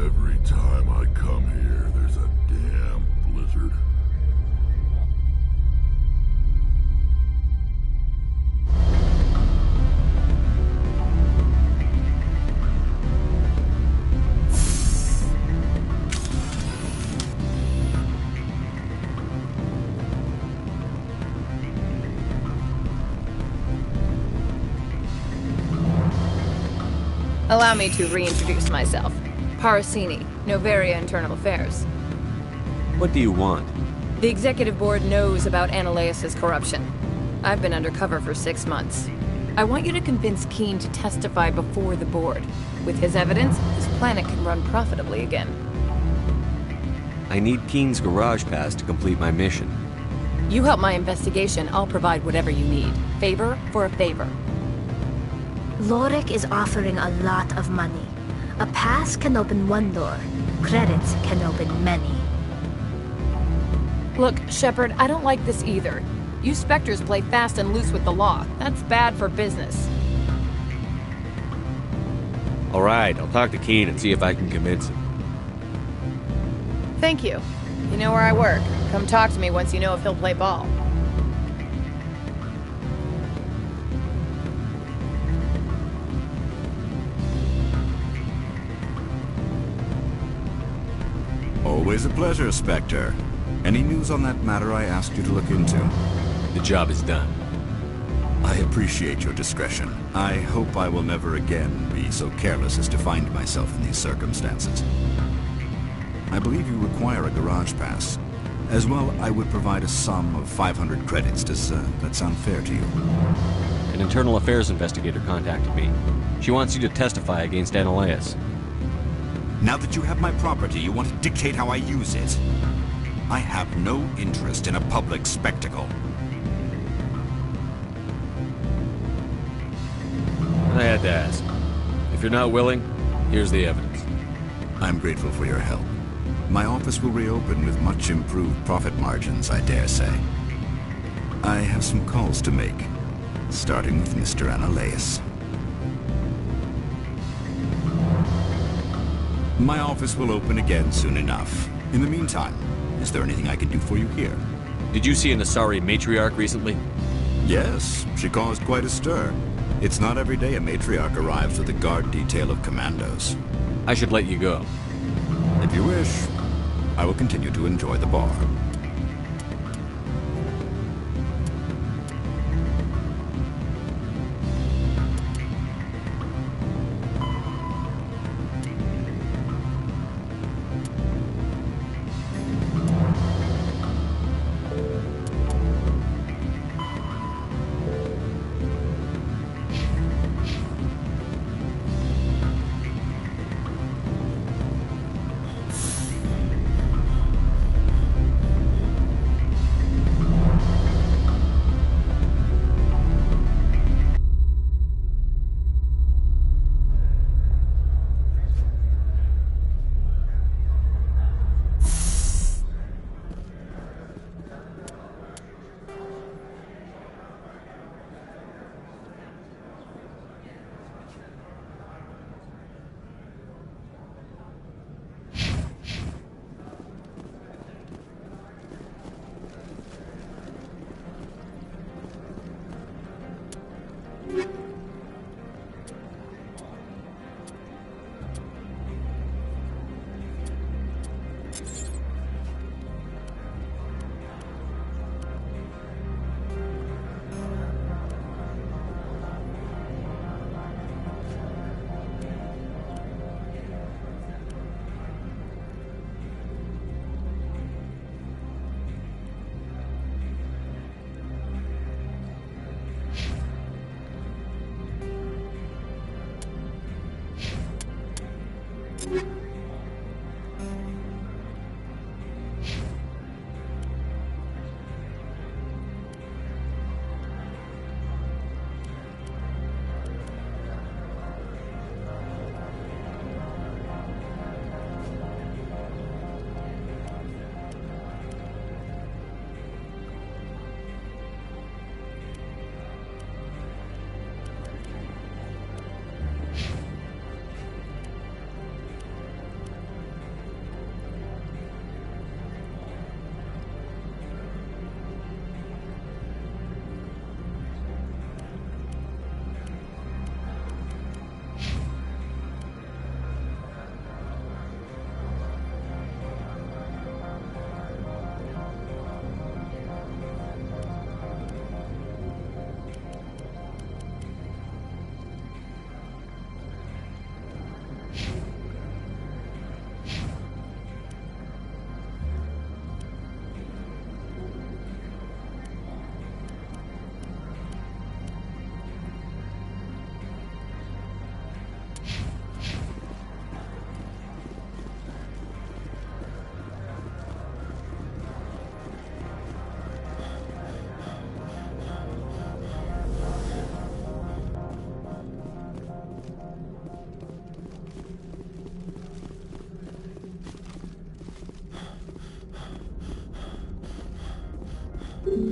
Every time I come here, there's a damn blizzard. Allow me to reintroduce myself. Parasini, Novaria Internal Affairs. What do you want? The Executive Board knows about Ananias' corruption. I've been undercover for 6 months. I want you to convince Keen to testify before the Board. With his evidence, this planet can run profitably again. I need Keen's garage pass to complete my mission. You help my investigation, I'll provide whatever you need. Favor for a favor. Lorik is offering a lot of money. A pass can open one door. Credits can open many. Look, Shepard, I don't like this either. You Spectres play fast and loose with the law. That's bad for business. All right, I'll talk to Keen and see if I can convince him. Thank you. You know where I work. Come talk to me once you know if he'll play ball. Always a pleasure, Spectre. Any news on that matter I asked you to look into? The job is done. I appreciate your discretion. I hope I will never again be so careless as to find myself in these circumstances. I believe you require a garage pass. As well, I would provide a sum of 500 credits. Does that sound fair to you? An internal affairs investigator contacted me. She wants you to testify against Ananias. Now that you have my property, you want to dictate how I use it? I have no interest in a public spectacle. I had to ask. If you're not willing, here's the evidence. I'm grateful for your help. My office will reopen with much improved profit margins, I dare say. I have some calls to make, starting with Mr. Ananias. My office will open again soon enough. In the meantime, is there anything I can do for you here? Did you see an Asari matriarch recently? Yes, she caused quite a stir. It's not every day a matriarch arrives with a guard detail of commandos. I should let you go. If you wish, I will continue to enjoy the bar.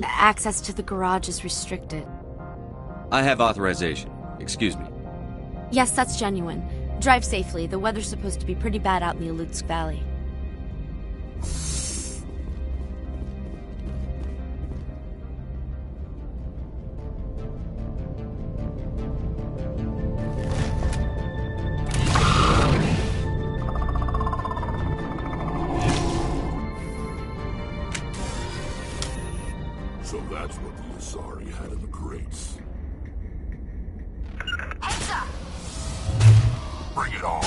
Access to the garage is restricted. I have authorization. Excuse me. Yes, that's genuine. Drive safely. The weather's supposed to be pretty bad out in the Alutsk Valley. So that's what the Asari had in the crates. Heads up! Bring it on!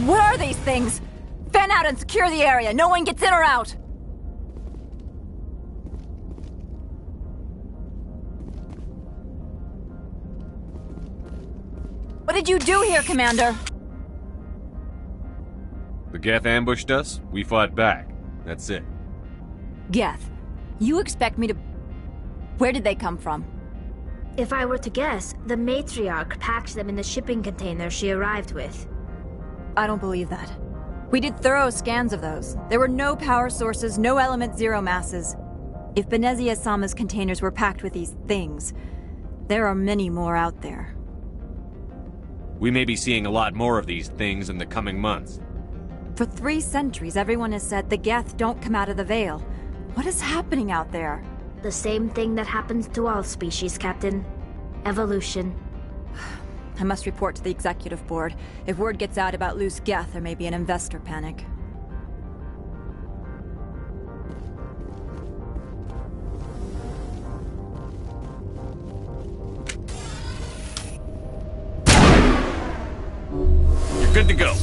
What are these things? Fan out and secure the area. No one gets in or out. What did you do here, Commander? The Geth ambushed us, we fought back. That's it. Geth, you expect me to... Where did they come from? If I were to guess, the matriarch packed them in the shipping container she arrived with. I don't believe that. We did thorough scans of those. There were no power sources, no element zero masses. If Benezia-sama's containers were packed with these things, there are many more out there. We may be seeing a lot more of these things in the coming months. For 3 centuries, everyone has said the Geth don't come out of the Veil. What is happening out there? The same thing that happens to all species, Captain. Evolution. I must report to the Executive Board. If word gets out about loose Geth, there may be an investor panic. You're good to go.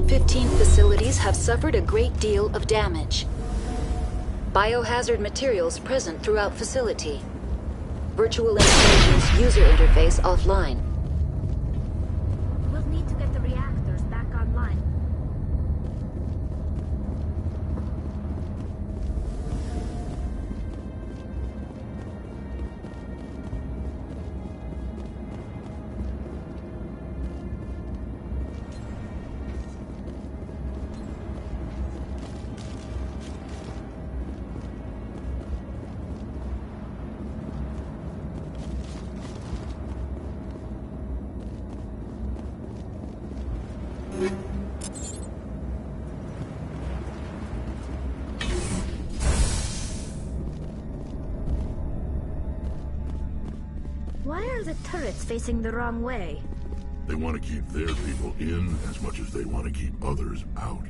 Port 15 facilities have suffered a great deal of damage. Biohazard materials present throughout facility. Virtual installations user interface offline. We'll need to get the reactors back online. Why are the turrets facing the wrong way? They want to keep their people in as much as they want to keep others out.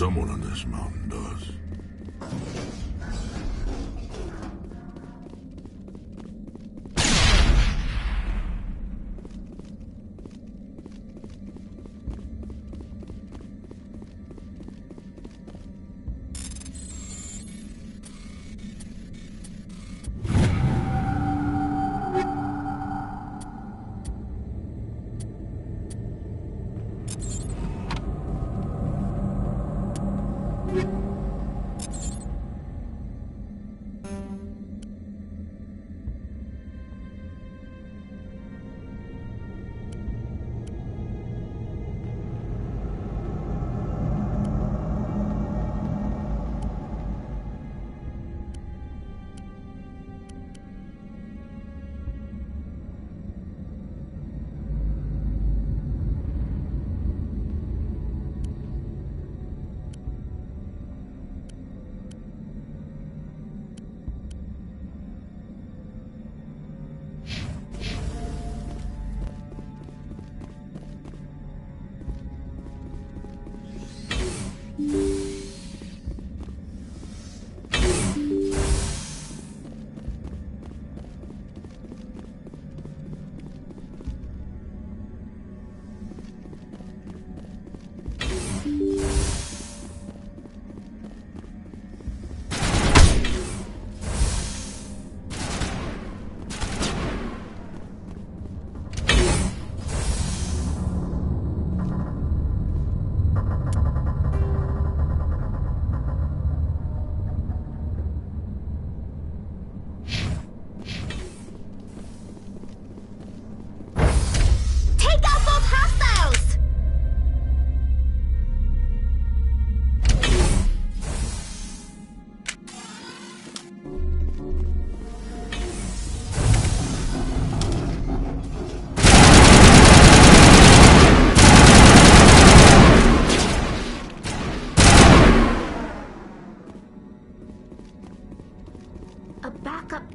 Someone on this mountain does.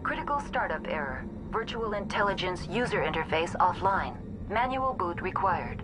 Critical startup error. Virtual intelligence user interface offline. Manual boot required.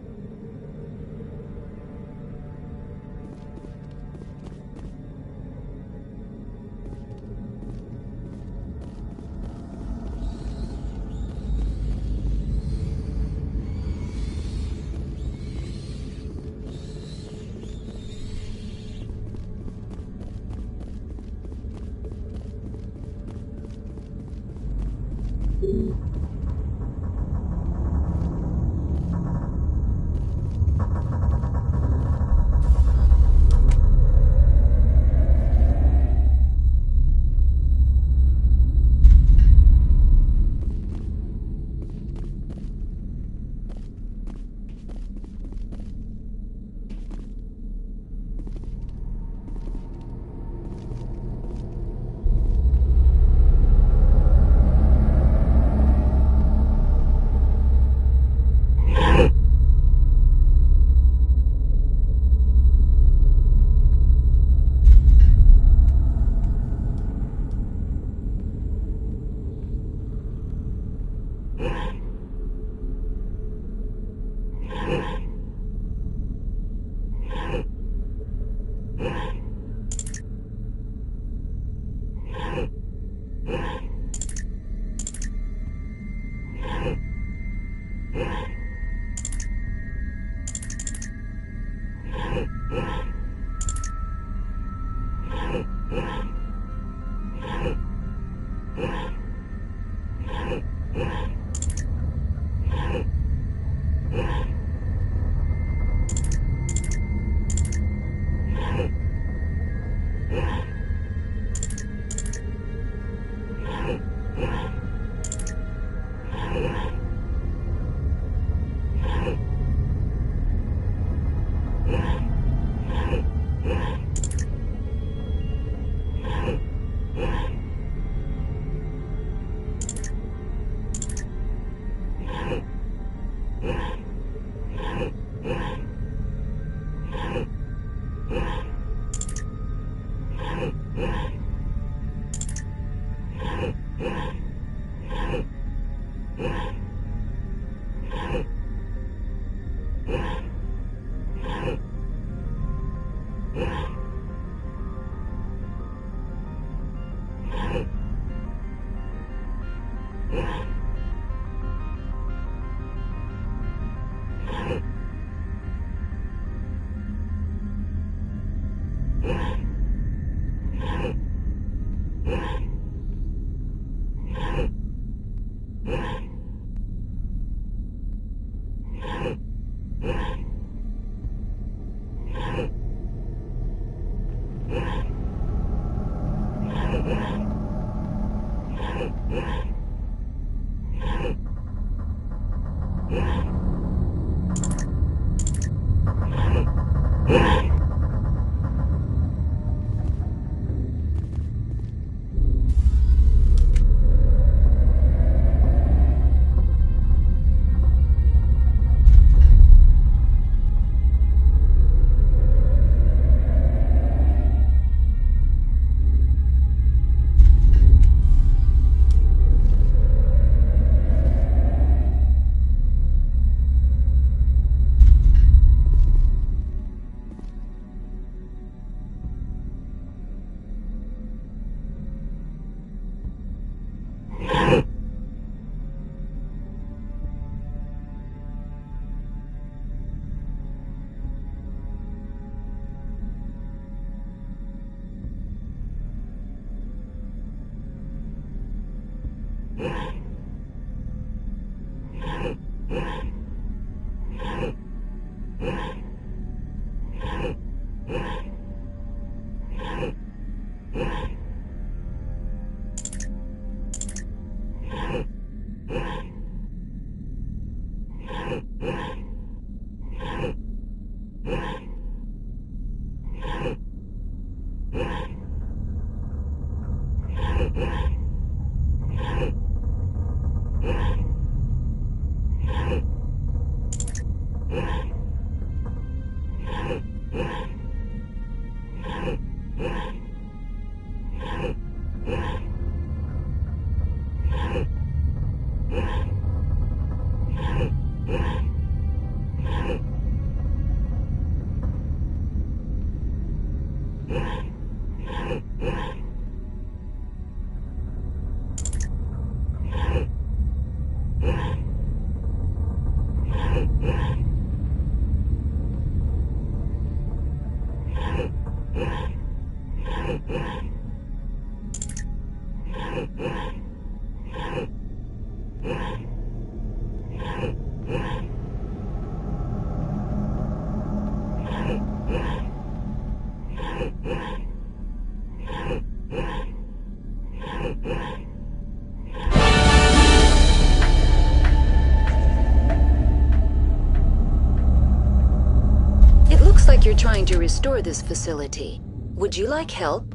You're trying to restore this facility. Would you like help?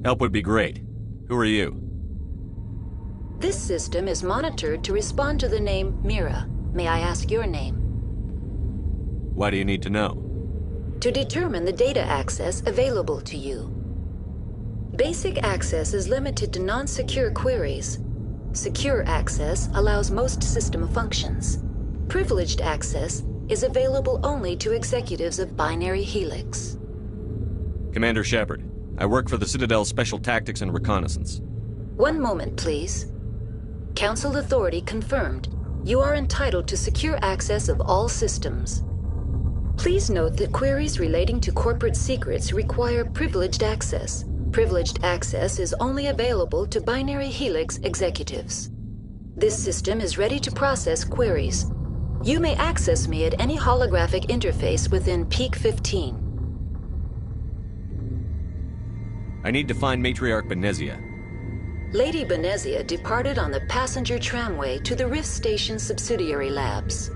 Help would be great. Who are you? This system is monitored to respond to the name Mira. May I ask your name? Why do you need to know? To determine the data access available to you. Basic access is limited to non-secure queries. Secure access allows most system functions. Privileged access is available only to executives of Binary Helix. Commander Shepard, I work for the Citadel's Special Tactics and Reconnaissance. One moment, please. Council authority confirmed. You are entitled to secure access of all systems. Please note that queries relating to corporate secrets require privileged access. Privileged access is only available to Binary Helix executives. This system is ready to process queries. You may access me at any holographic interface within Peak 15. I need to find Matriarch Benezia. Lady Benezia departed on the passenger tramway to the Rift Station subsidiary labs.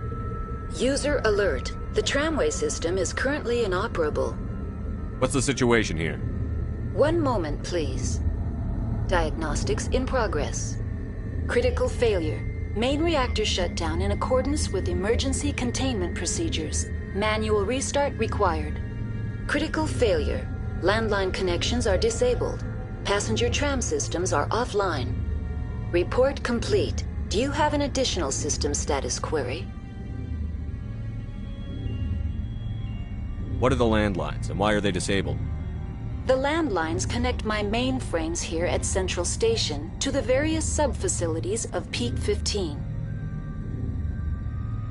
User alert. The tramway system is currently inoperable. What's the situation here? One moment, please. Diagnostics in progress. Critical failure. Main reactor shut down in accordance with emergency containment procedures. Manual restart required. Critical failure. Landline connections are disabled. Passenger tram systems are offline. Report complete. Do you have an additional system status query? What are the landlines, and why are they disabled? The landlines connect my mainframes here at Central Station to the various sub-facilities of Peak 15.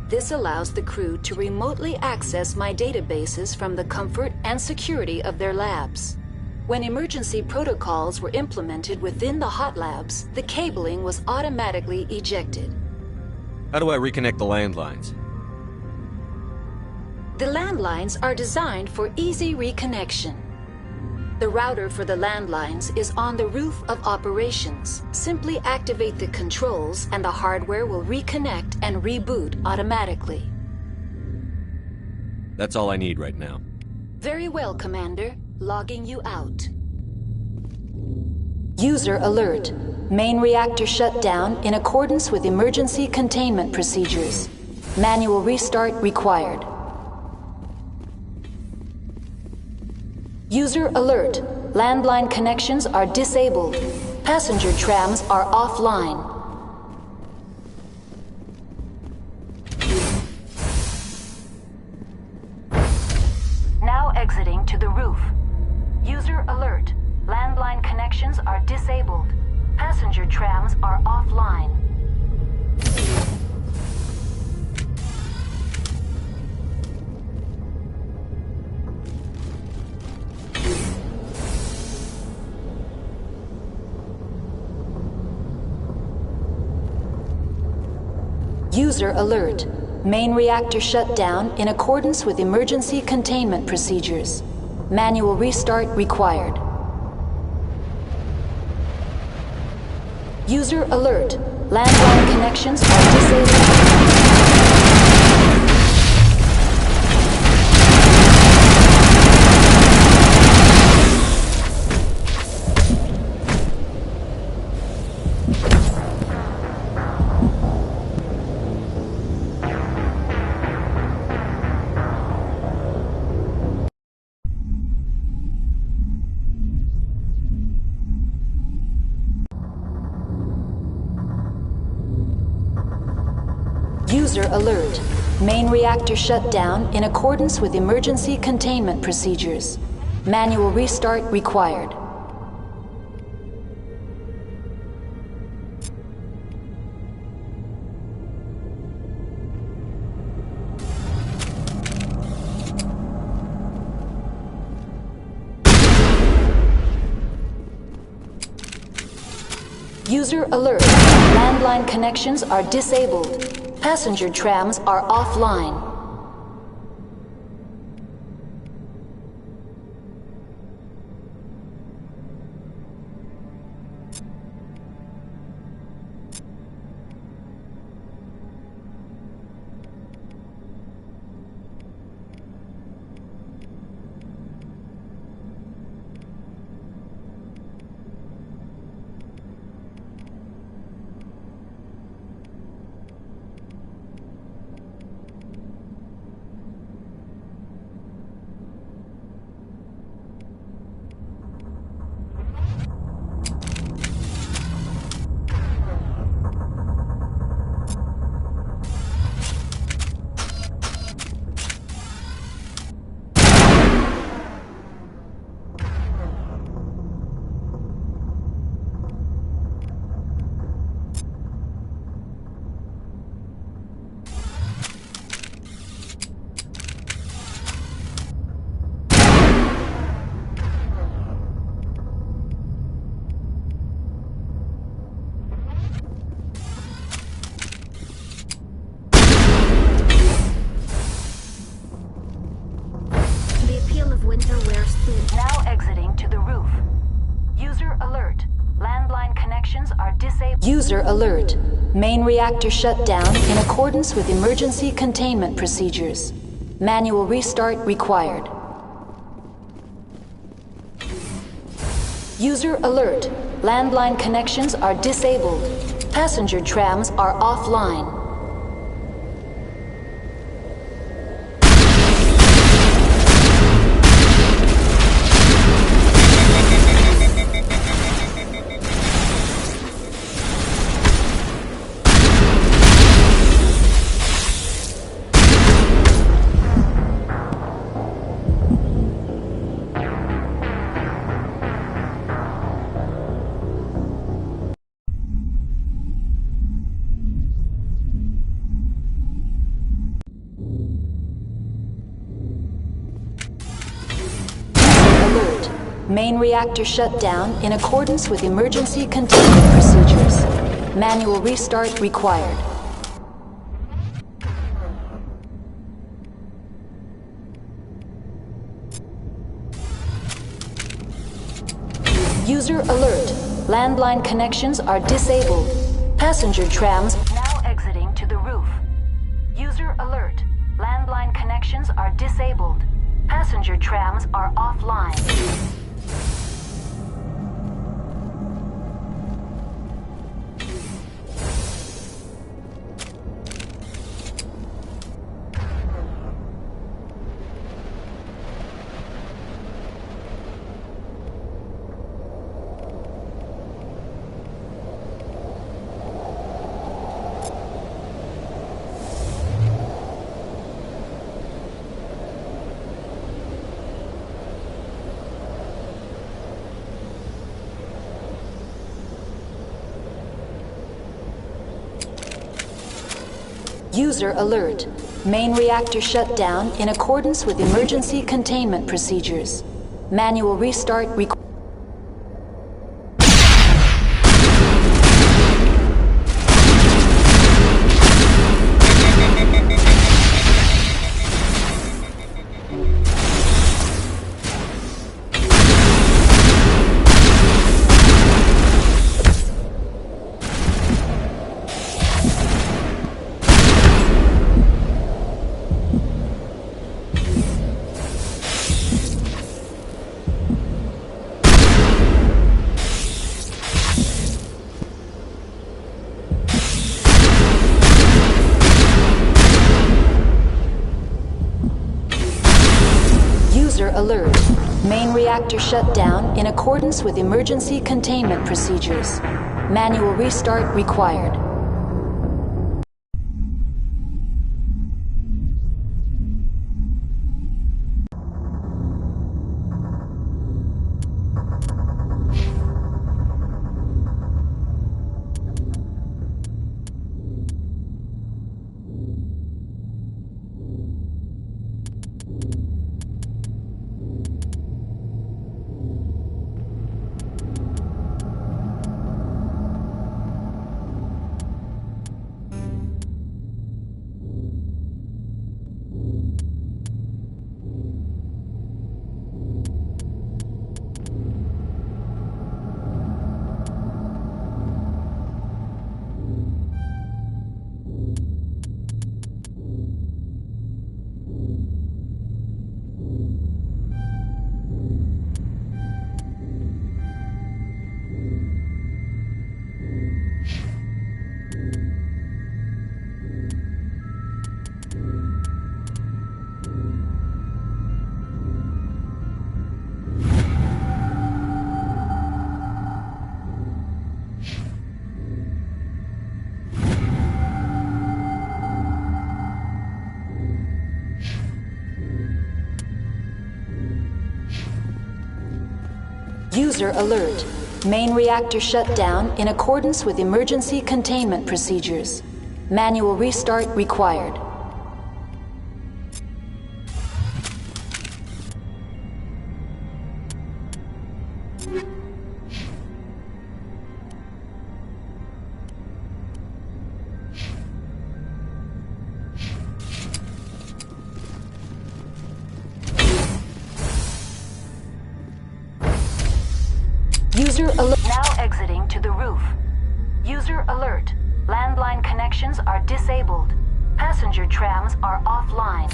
This allows the crew to remotely access my databases from the comfort and security of their labs. When emergency protocols were implemented within the hot labs, the cabling was automatically ejected. How do I reconnect the landlines? The landlines are designed for easy reconnection. The router for the landlines is on the roof of operations. Simply activate the controls and the hardware will reconnect and reboot automatically. That's all I need right now. Very well, Commander. Logging you out. User alert. Main reactor shut down in accordance with emergency containment procedures. Manual restart required. User alert. Landline connections are disabled. Passenger trams are offline. Now exiting to the roof. User alert. Landline connections are disabled. Passenger trams are offline. User alert. Main reactor shut down in accordance with emergency containment procedures. Manual restart required. User alert. Landline connections are disabled. User alert. Main reactor shut down in accordance with emergency containment procedures. Manual restart required. User alert. Landline connections are disabled. Passenger trams are offline. Now exiting to the roof. User alert. Landline connections are disabled. User alert. Main reactor shut down in accordance with emergency containment procedures. Manual restart required. User alert. Landline connections are disabled. Passenger trams are offline. Main reactor shut down in accordance with emergency containment procedures. Manual restart required. User alert. Landline connections are disabled. Passenger trams now exiting to the roof. User alert. Landline connections are disabled. Passenger trams are offline. User alert. Main reactor shut down in accordance with emergency containment procedures. Manual restart required. Alert. Main reactor shut down in accordance with emergency containment procedures. Manual restart required. User alert. Main reactor shut down in accordance with emergency containment procedures. Manual restart required. User alert. Now exiting to the roof. User alert. Landline connections are disabled. Passenger trams are offline.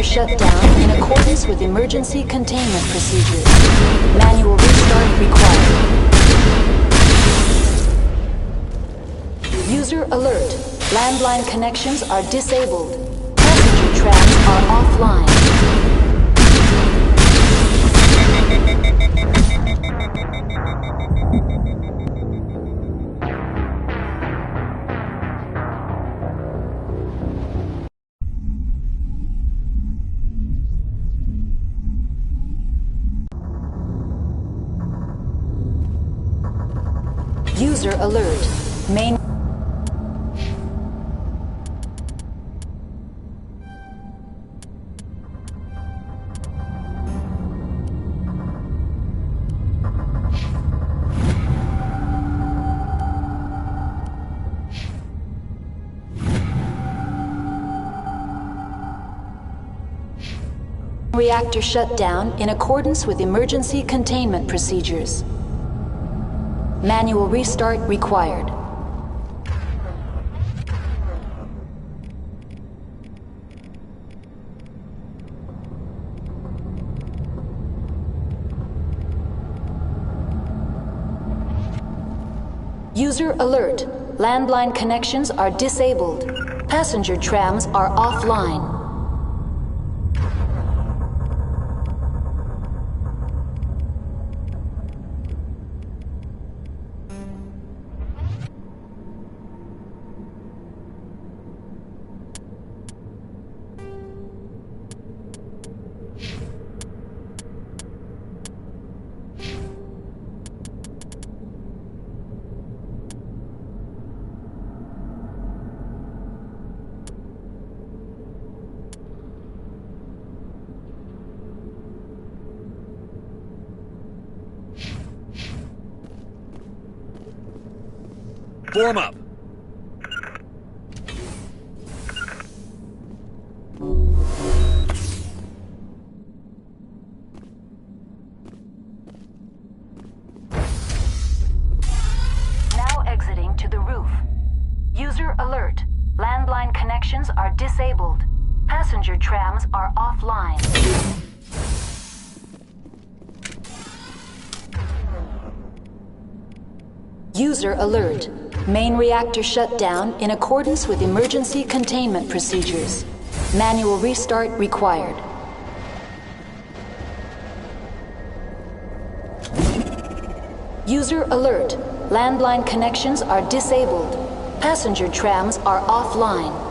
Shut down in accordance with emergency containment procedures. Manual restart required. User alert. Landline connections are disabled. Passenger trams are offline. User alert. Main... Reactor shut down in accordance with emergency containment procedures. Manual restart required. User alert. Landline connections are disabled. Passenger trams are offline. Form up! Now exiting to the roof. User alert. Landline connections are disabled. Passenger trams are offline. User alert. Main reactor shut down in accordance with emergency containment procedures. Manual restart required. User alert. Landline connections are disabled. Passenger trams are offline.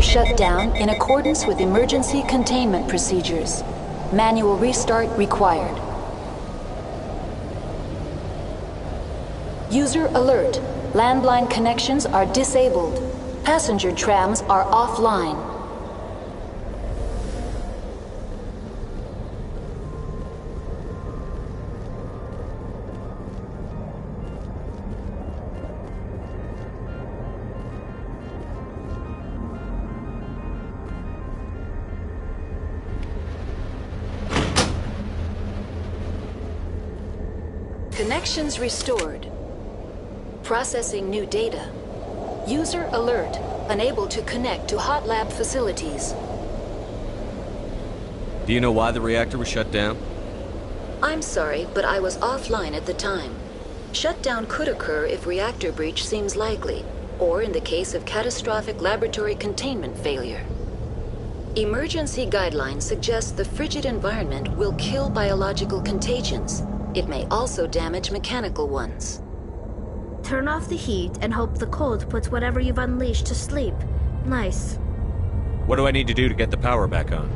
Shut down in accordance with emergency containment procedures. Manual restart required. User alert. Landline connections are disabled. Passenger trams are offline. Connections restored. Processing new data. User alert. Unable to connect to hot lab facilities. Do you know why the reactor was shut down? I'm sorry, but I was offline at the time. Shutdown could occur if reactor breach seems likely, or in the case of catastrophic laboratory containment failure. Emergency guidelines suggest the frigid environment will kill biological contagions. It may also damage mechanical ones. Turn off the heat and hope the cold puts whatever you've unleashed to sleep. Nice. What do I need to do to get the power back on?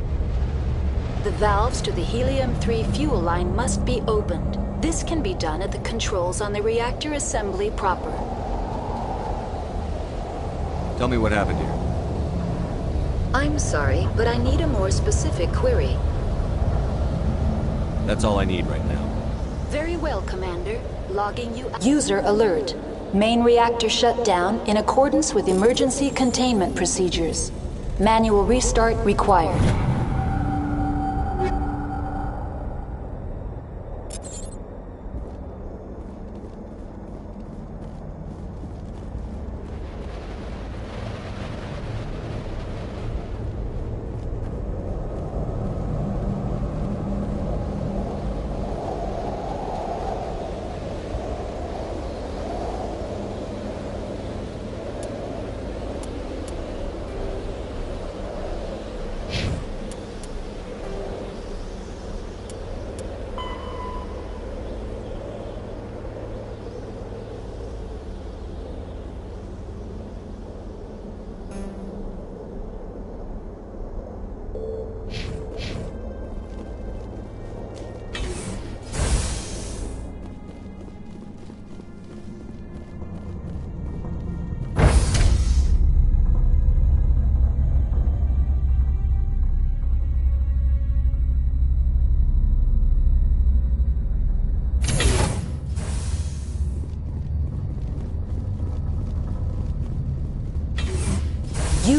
The valves to the helium-3 fuel line must be opened. This can be done at the controls on the reactor assembly proper. Tell me what happened here. I'm sorry, but I need a more specific query. That's all I need right now. Very well, Commander. Logging you... User alert. Main reactor shut down in accordance with emergency containment procedures. Manual restart required.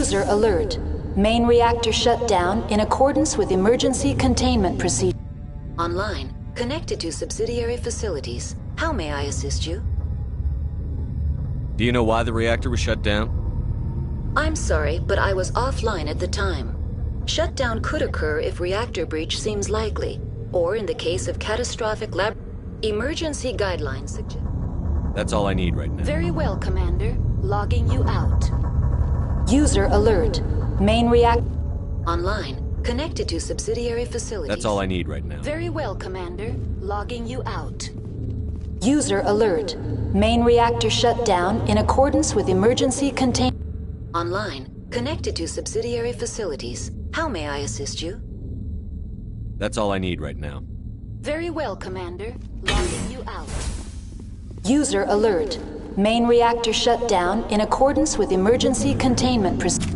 User alert. Main reactor shut down in accordance with emergency containment procedure. Online. Connected to subsidiary facilities. How may I assist you? Do you know why the reactor was shut down? I'm sorry, but I was offline at the time. Shutdown could occur if reactor breach seems likely, or in the case of catastrophic emergency guidelines suggest. That's all I need right now. Very well, Commander. Logging you out. User alert. Main reactor online. Connected to subsidiary facilities. That's all I need right now. Very well, Commander. Logging you out. User alert. Main reactor shut down in accordance with emergency containment. Online. Connected to subsidiary facilities. How may I assist you? That's all I need right now. Very well, Commander. Logging you out. User alert. Main reactor shut down in accordance with emergency containment procedures.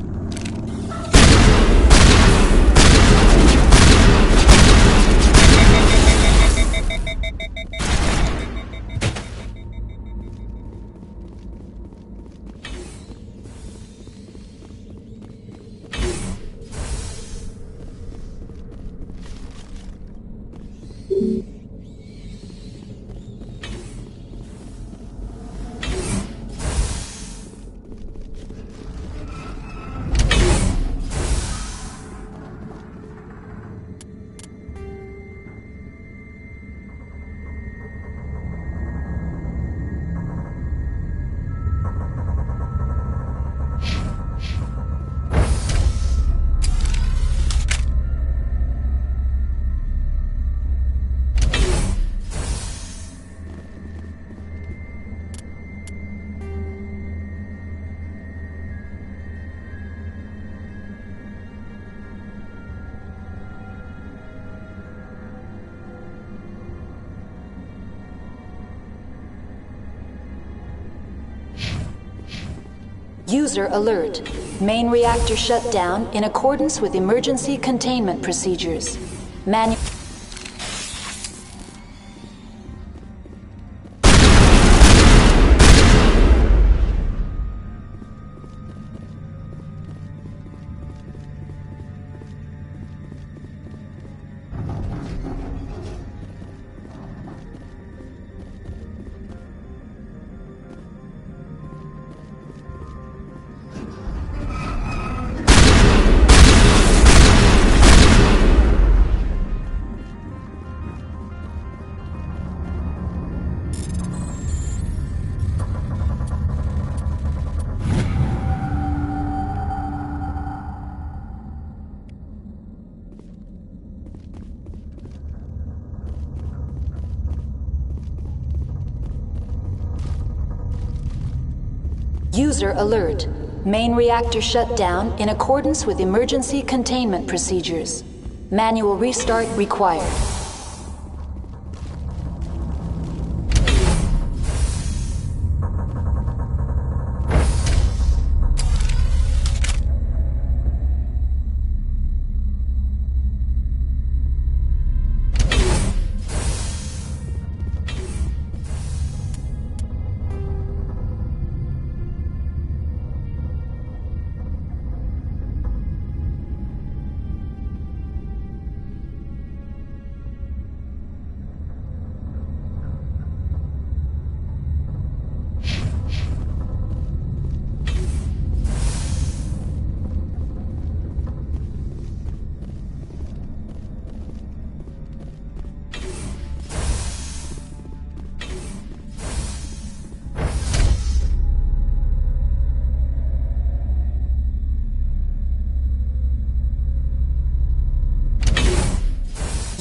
User alert. Main reactor shut down in accordance with emergency containment procedures. User alert. Main reactor shut down in accordance with emergency containment procedures. Manual restart required.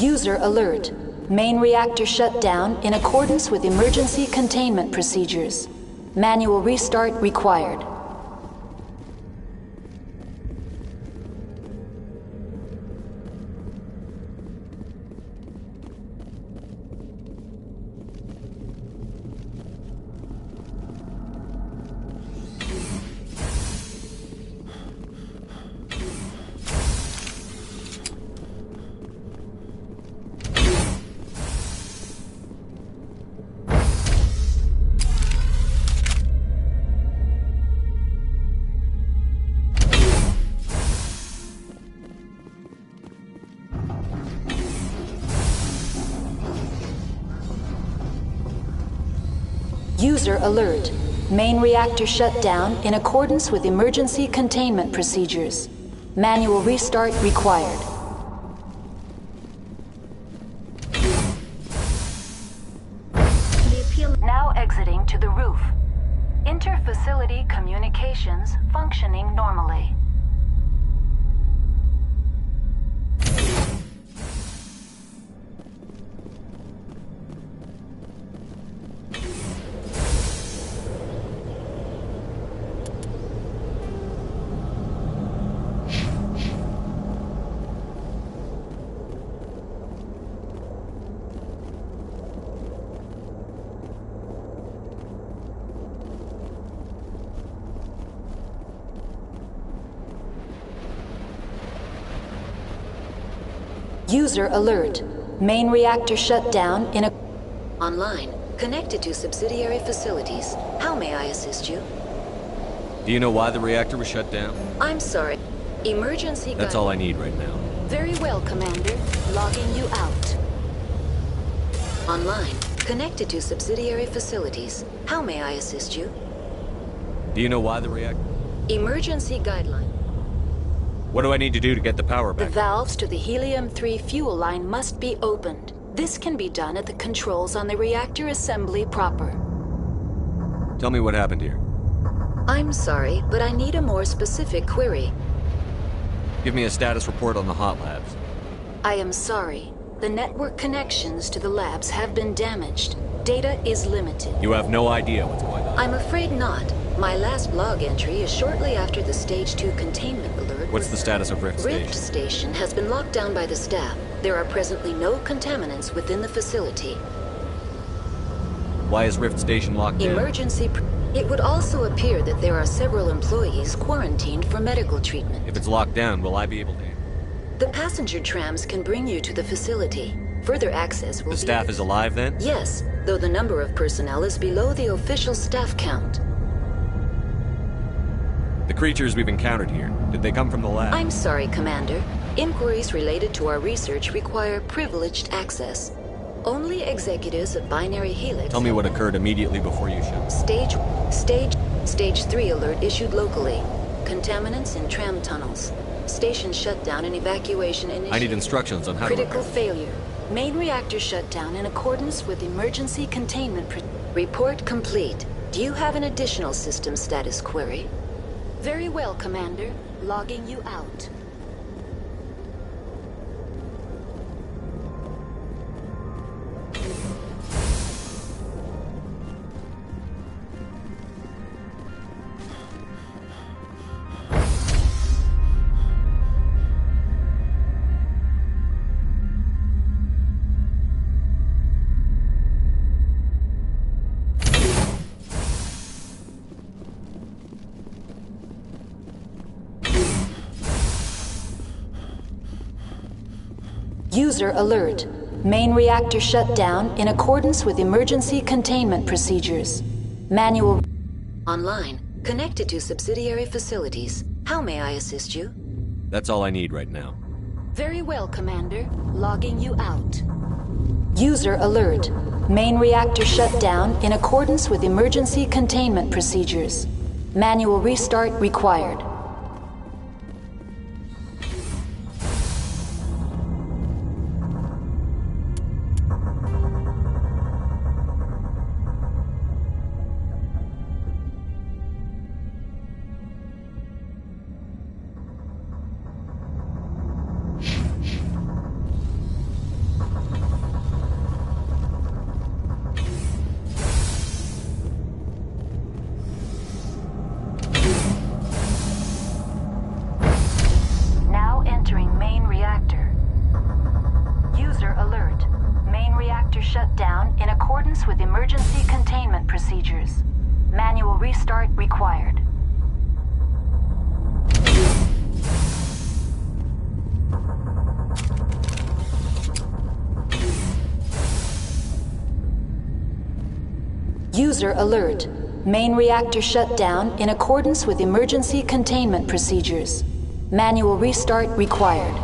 User alert. Main reactor shut down in accordance with emergency containment procedures. Manual restart required. User alert. Main reactor shut down in accordance with emergency containment procedures. Manual restart required. Now exiting to the roof. Inter-facility communications functioning normally. User alert. Main reactor shut down in a... Online. Connected to subsidiary facilities. How may I assist you? Do you know why the reactor was shut down? I'm sorry. Emergency... That's all I need right now. Very well, Commander. Logging you out. Online. Connected to subsidiary facilities. How may I assist you? Do you know why the reactor... Emergency guideline. What do I need to do to get the power back? The valves to the helium-3 fuel line must be opened. This can be done at the controls on the reactor assembly proper. Tell me what happened here. I'm sorry, but I need a more specific query. Give me a status report on the hot labs. I am sorry. The network connections to the labs have been damaged. Data is limited. You have no idea what's going on. I'm afraid not. My last log entry is shortly after the Stage 2 containment alert. What's the status of Rift Station? Rift Station has been locked down by the staff. There are presently no contaminants within the facility. Why is Rift Station locked down? It would also appear that there are several employees quarantined for medical treatment. If it's locked down, will I be able to... The passenger trams can bring you to the facility. Further access will be... The staff is alive then? Yes, though the number of personnel is below the official staff count. The creatures we've encountered here, did they come from the lab? I'm sorry, Commander. Inquiries related to our research require privileged access. Only executives of Binary Helix... Tell me what occurred immediately before you showed. Stage 3 alert issued locally. Contaminants in tram tunnels. Station shutdown and evacuation initiated. I need instructions on how Critical failure. Main reactor shut down in accordance with emergency containment... Report complete. Do you have an additional system status query? Very well, Commander. Logging you out. User alert. Main reactor shut down in accordance with emergency containment procedures. Manual... Online. Connected to subsidiary facilities. How may I assist you? That's all I need right now. Very well, Commander. Logging you out. User alert. Main reactor shut down in accordance with emergency containment procedures. Manual restart required. Shut down in accordance with emergency containment procedures. Manual restart required. User alert. Main reactor shut down in accordance with emergency containment procedures. Manual restart required.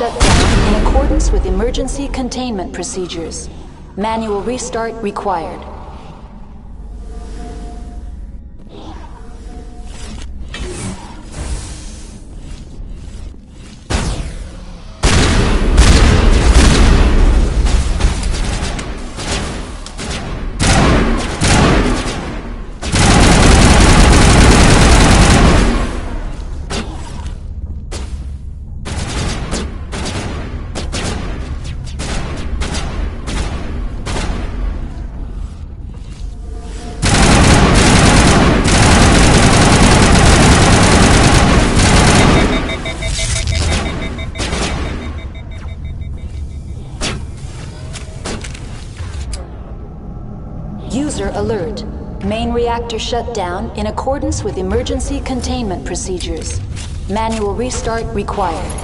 shut down in accordance with emergency containment procedures. Manual restart required. User alert. Main reactor shut down in accordance with emergency containment procedures. Manual restart required.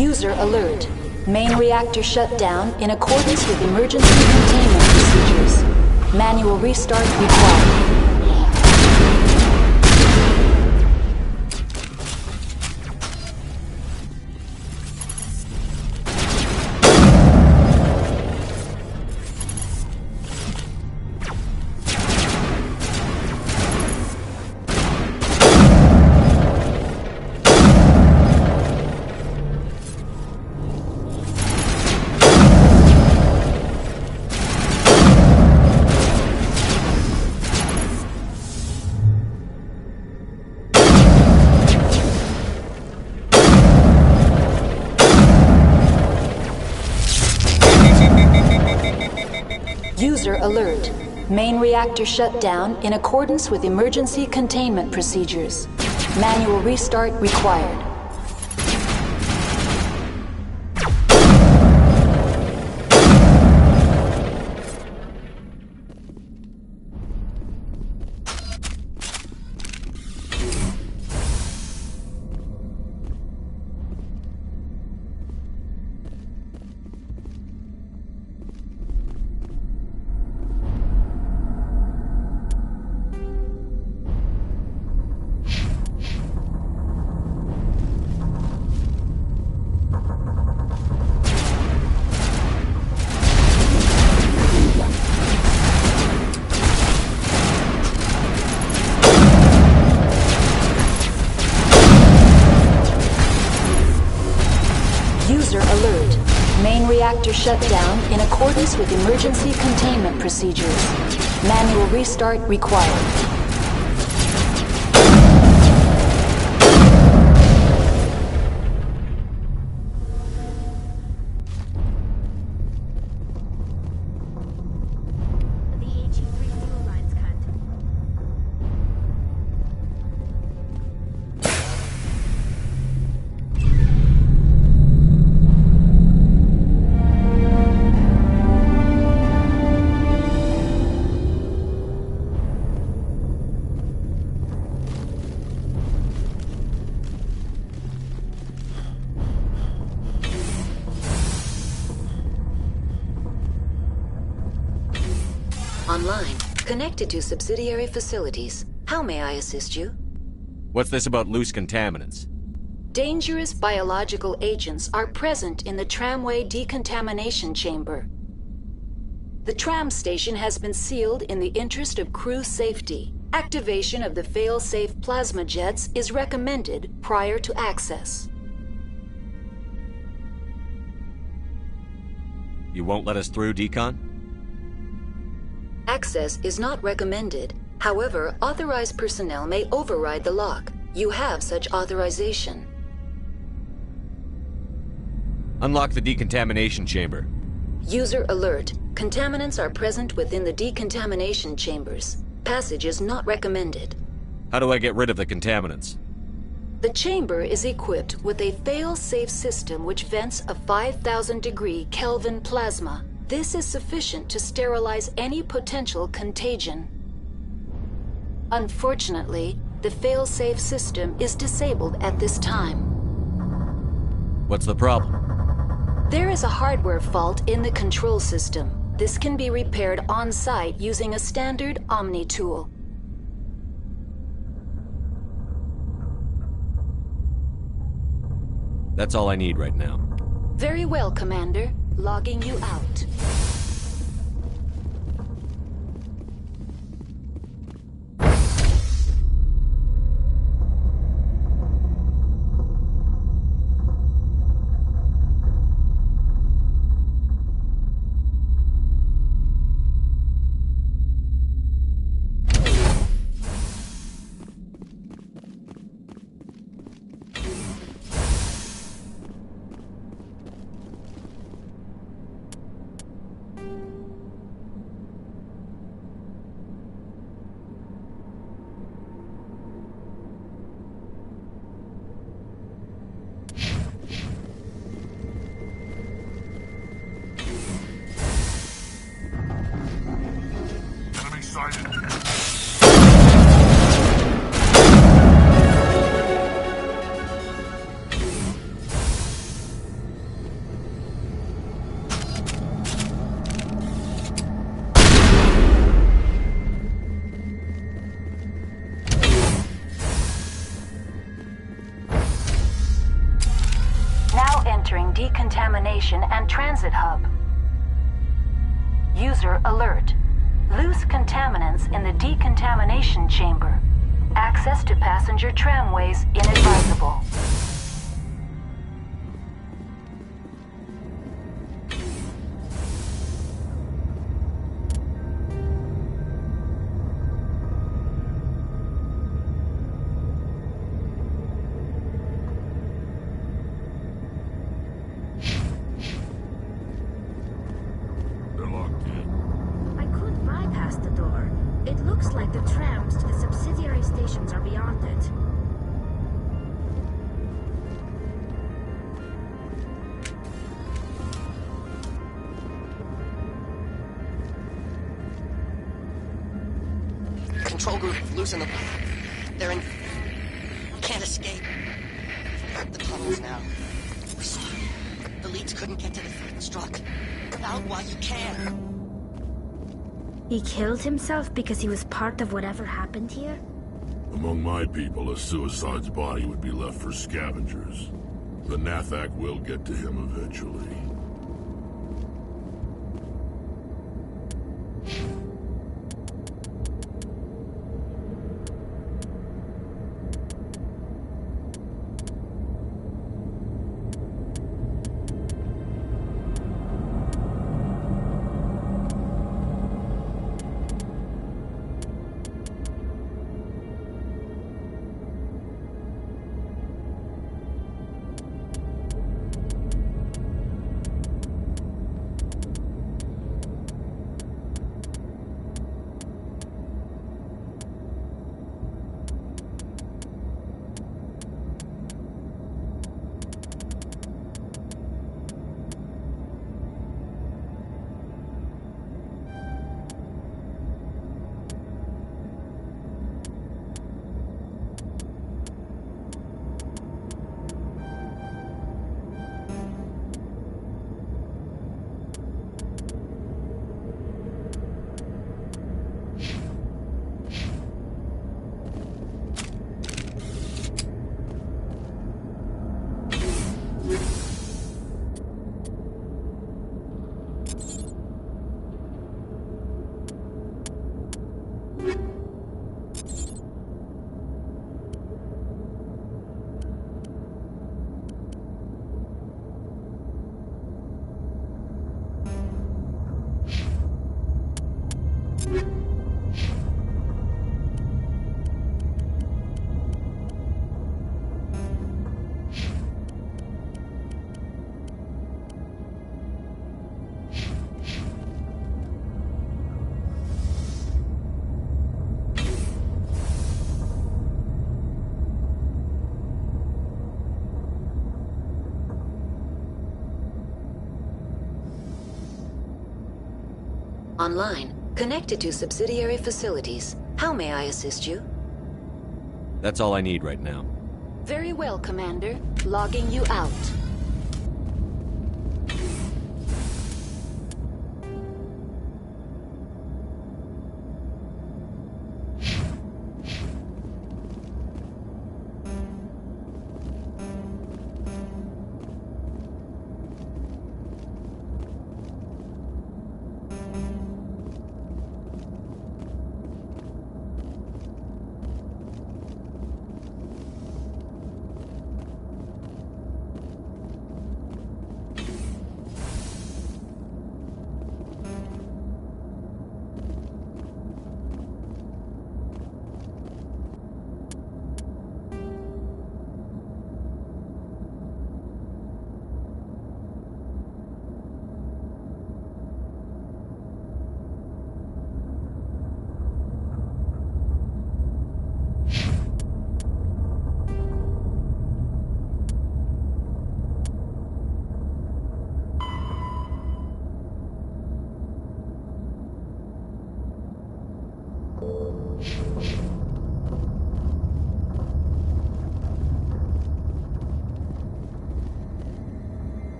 User alert. Main reactor shut down in accordance with emergency containment procedures. Manual restart required. User alert. Main reactor shut down in accordance with emergency containment procedures. Manual restart required. User alert. Main reactor shut down in accordance with emergency containment procedures. Manual restart required. Online, connected to subsidiary facilities. How may I assist you? What's this about loose contaminants? Dangerous biological agents are present in the tramway decontamination chamber. The tram station has been sealed in the interest of crew safety. Activation of the fail-safe plasma jets is recommended prior to access. You won't let us through, Decon? Access is not recommended. However, authorized personnel may override the lock. You have such authorization. Unlock the decontamination chamber. User alert. Contaminants are present within the decontamination chambers. Passage is not recommended. How do I get rid of the contaminants? The chamber is equipped with a fail-safe system which vents a 5,000-degree Kelvin plasma. This is sufficient to sterilize any potential contagion. Unfortunately, the fail-safe system is disabled at this time. What's the problem? There is a hardware fault in the control system. This can be repaired on-site using a standard Omni tool. That's all I need right now. Very well, Commander. Logging you out. Entering decontamination and transit hub. User alert. Loose contaminants in the decontamination chamber. Access to passenger tramways inadvisable. Control group, loosen them. They're in... We can't escape. The tunnels now. We're sorry. The leads couldn't get to the struck. Out while you can. He killed himself because he was part of whatever happened here? Among my people, a suicide's body would be left for scavengers. The Nathak will get to him eventually. Online, connected to subsidiary facilities. How may I assist you? That's all I need right now. Very well, Commander. Logging you out.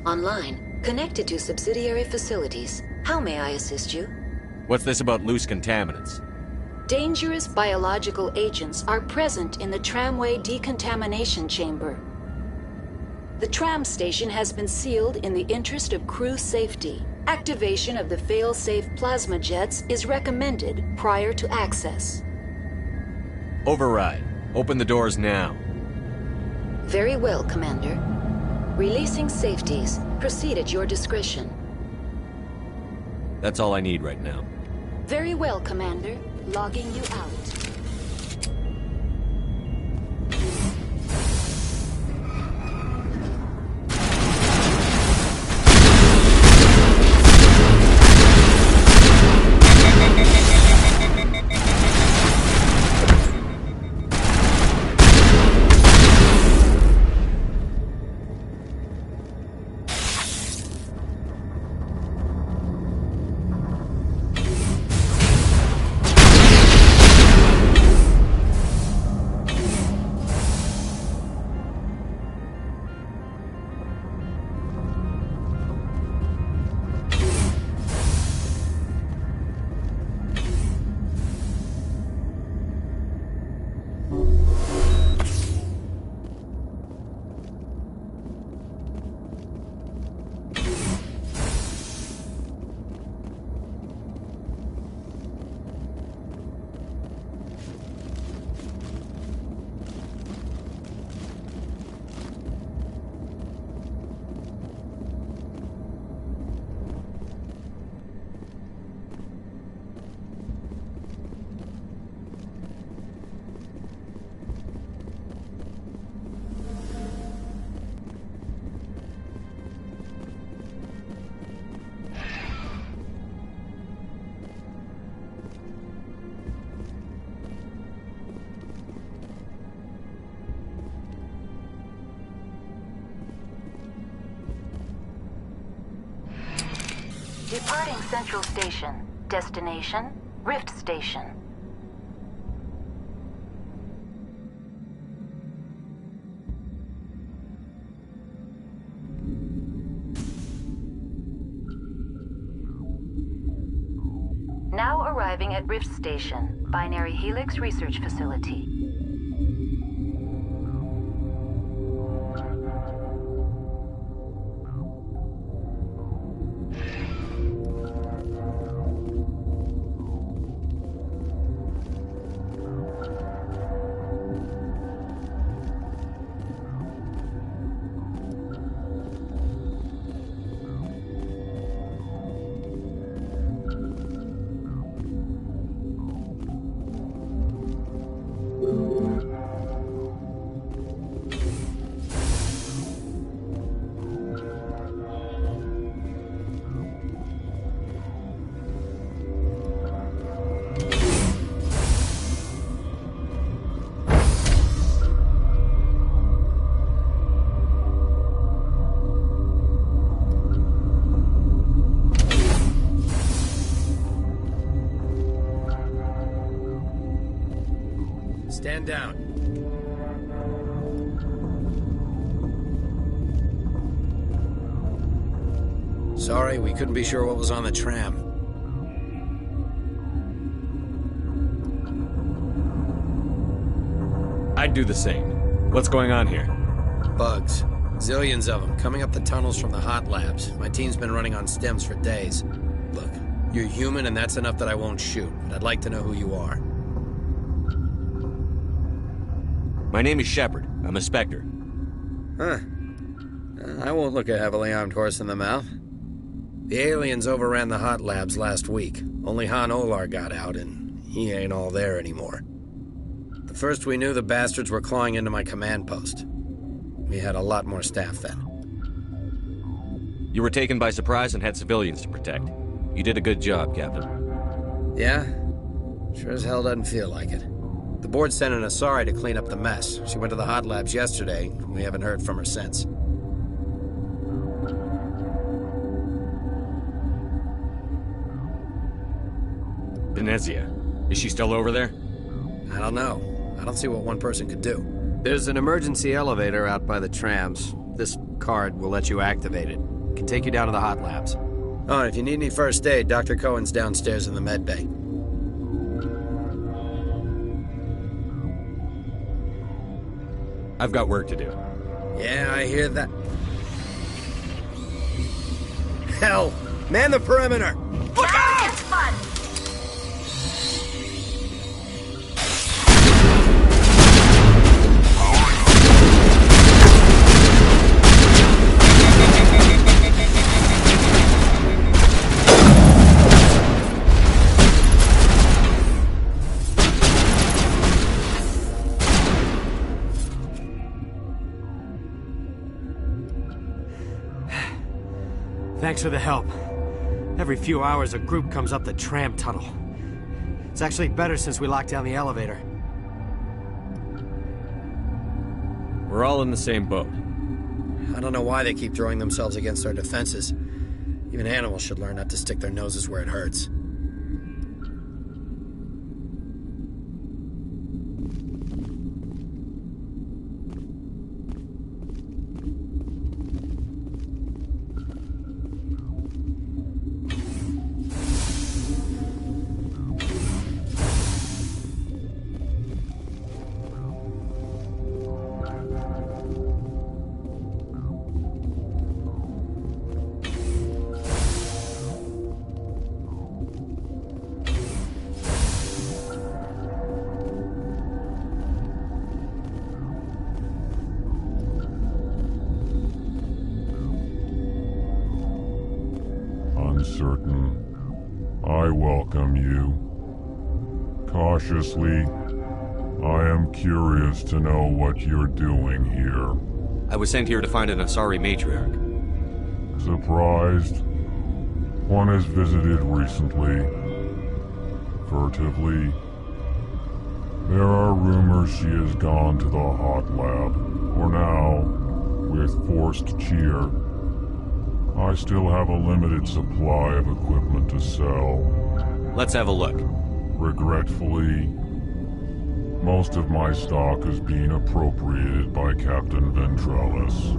Online, connected to subsidiary facilities. How may I assist you? What's this about loose contaminants? Dangerous biological agents are present in the tramway decontamination chamber. The tram station has been sealed in the interest of crew safety. Activation of the fail-safe plasma jets is recommended prior to access. Override. Open the doors now. Very well, Commander. Releasing safeties. Proceed at your discretion. That's all I need right now. Very well, Commander. Logging you out. Departing Central Station. Destination, Rift Station. Now arriving at Rift Station, Binary Helix Research Facility. Stand down. Sorry, we couldn't be sure what was on the tram. I'd do the same. What's going on here? Bugs. Zillions of them, coming up the tunnels from the hot labs. My team's been running on stems for days. Look, you're human and that's enough that I won't shoot, but I'd like to know who you are. My name is Shepard. I'm a Spectre. Huh. I won't look a heavily armed horse in the mouth. The aliens overran the hot labs last week. Only Han Olar got out, and he ain't all there anymore. The first we knew, the bastards were clawing into my command post. We had a lot more staff then. You were taken by surprise and had civilians to protect. You did a good job, Captain. Yeah? Sure as hell doesn't feel like it. The board sent an Asari to clean up the mess. She went to the hot labs yesterday. We haven't heard from her since. Venezia. Is she still over there? I don't know. I don't see what one person could do. There's an emergency elevator out by the trams. This card will let you activate it. It can take you down to the hot labs. Oh, and if you need any first aid, Dr. Cohen's downstairs in the med bay. I've got work to do. Yeah, I hear that. Hell! Man the perimeter! Look out! It's fun! Thanks for the help. Every few hours, a group comes up the tram tunnel. It's actually better since we locked down the elevator. We're all in the same boat. I don't know why they keep throwing themselves against our defenses. Even animals should learn not to stick their noses where it hurts. Uncertain, I welcome you. Cautiously, I am curious to know what you're doing here. I was sent here to find an Asari matriarch. Surprised? One has visited recently. Furtively. There are rumors she has gone to the hot lab. For now, with forced cheer. I still have a limited supply of equipment to sell. Let's have a look. Regretfully, most of my stock is being appropriated by Captain Ventrellis.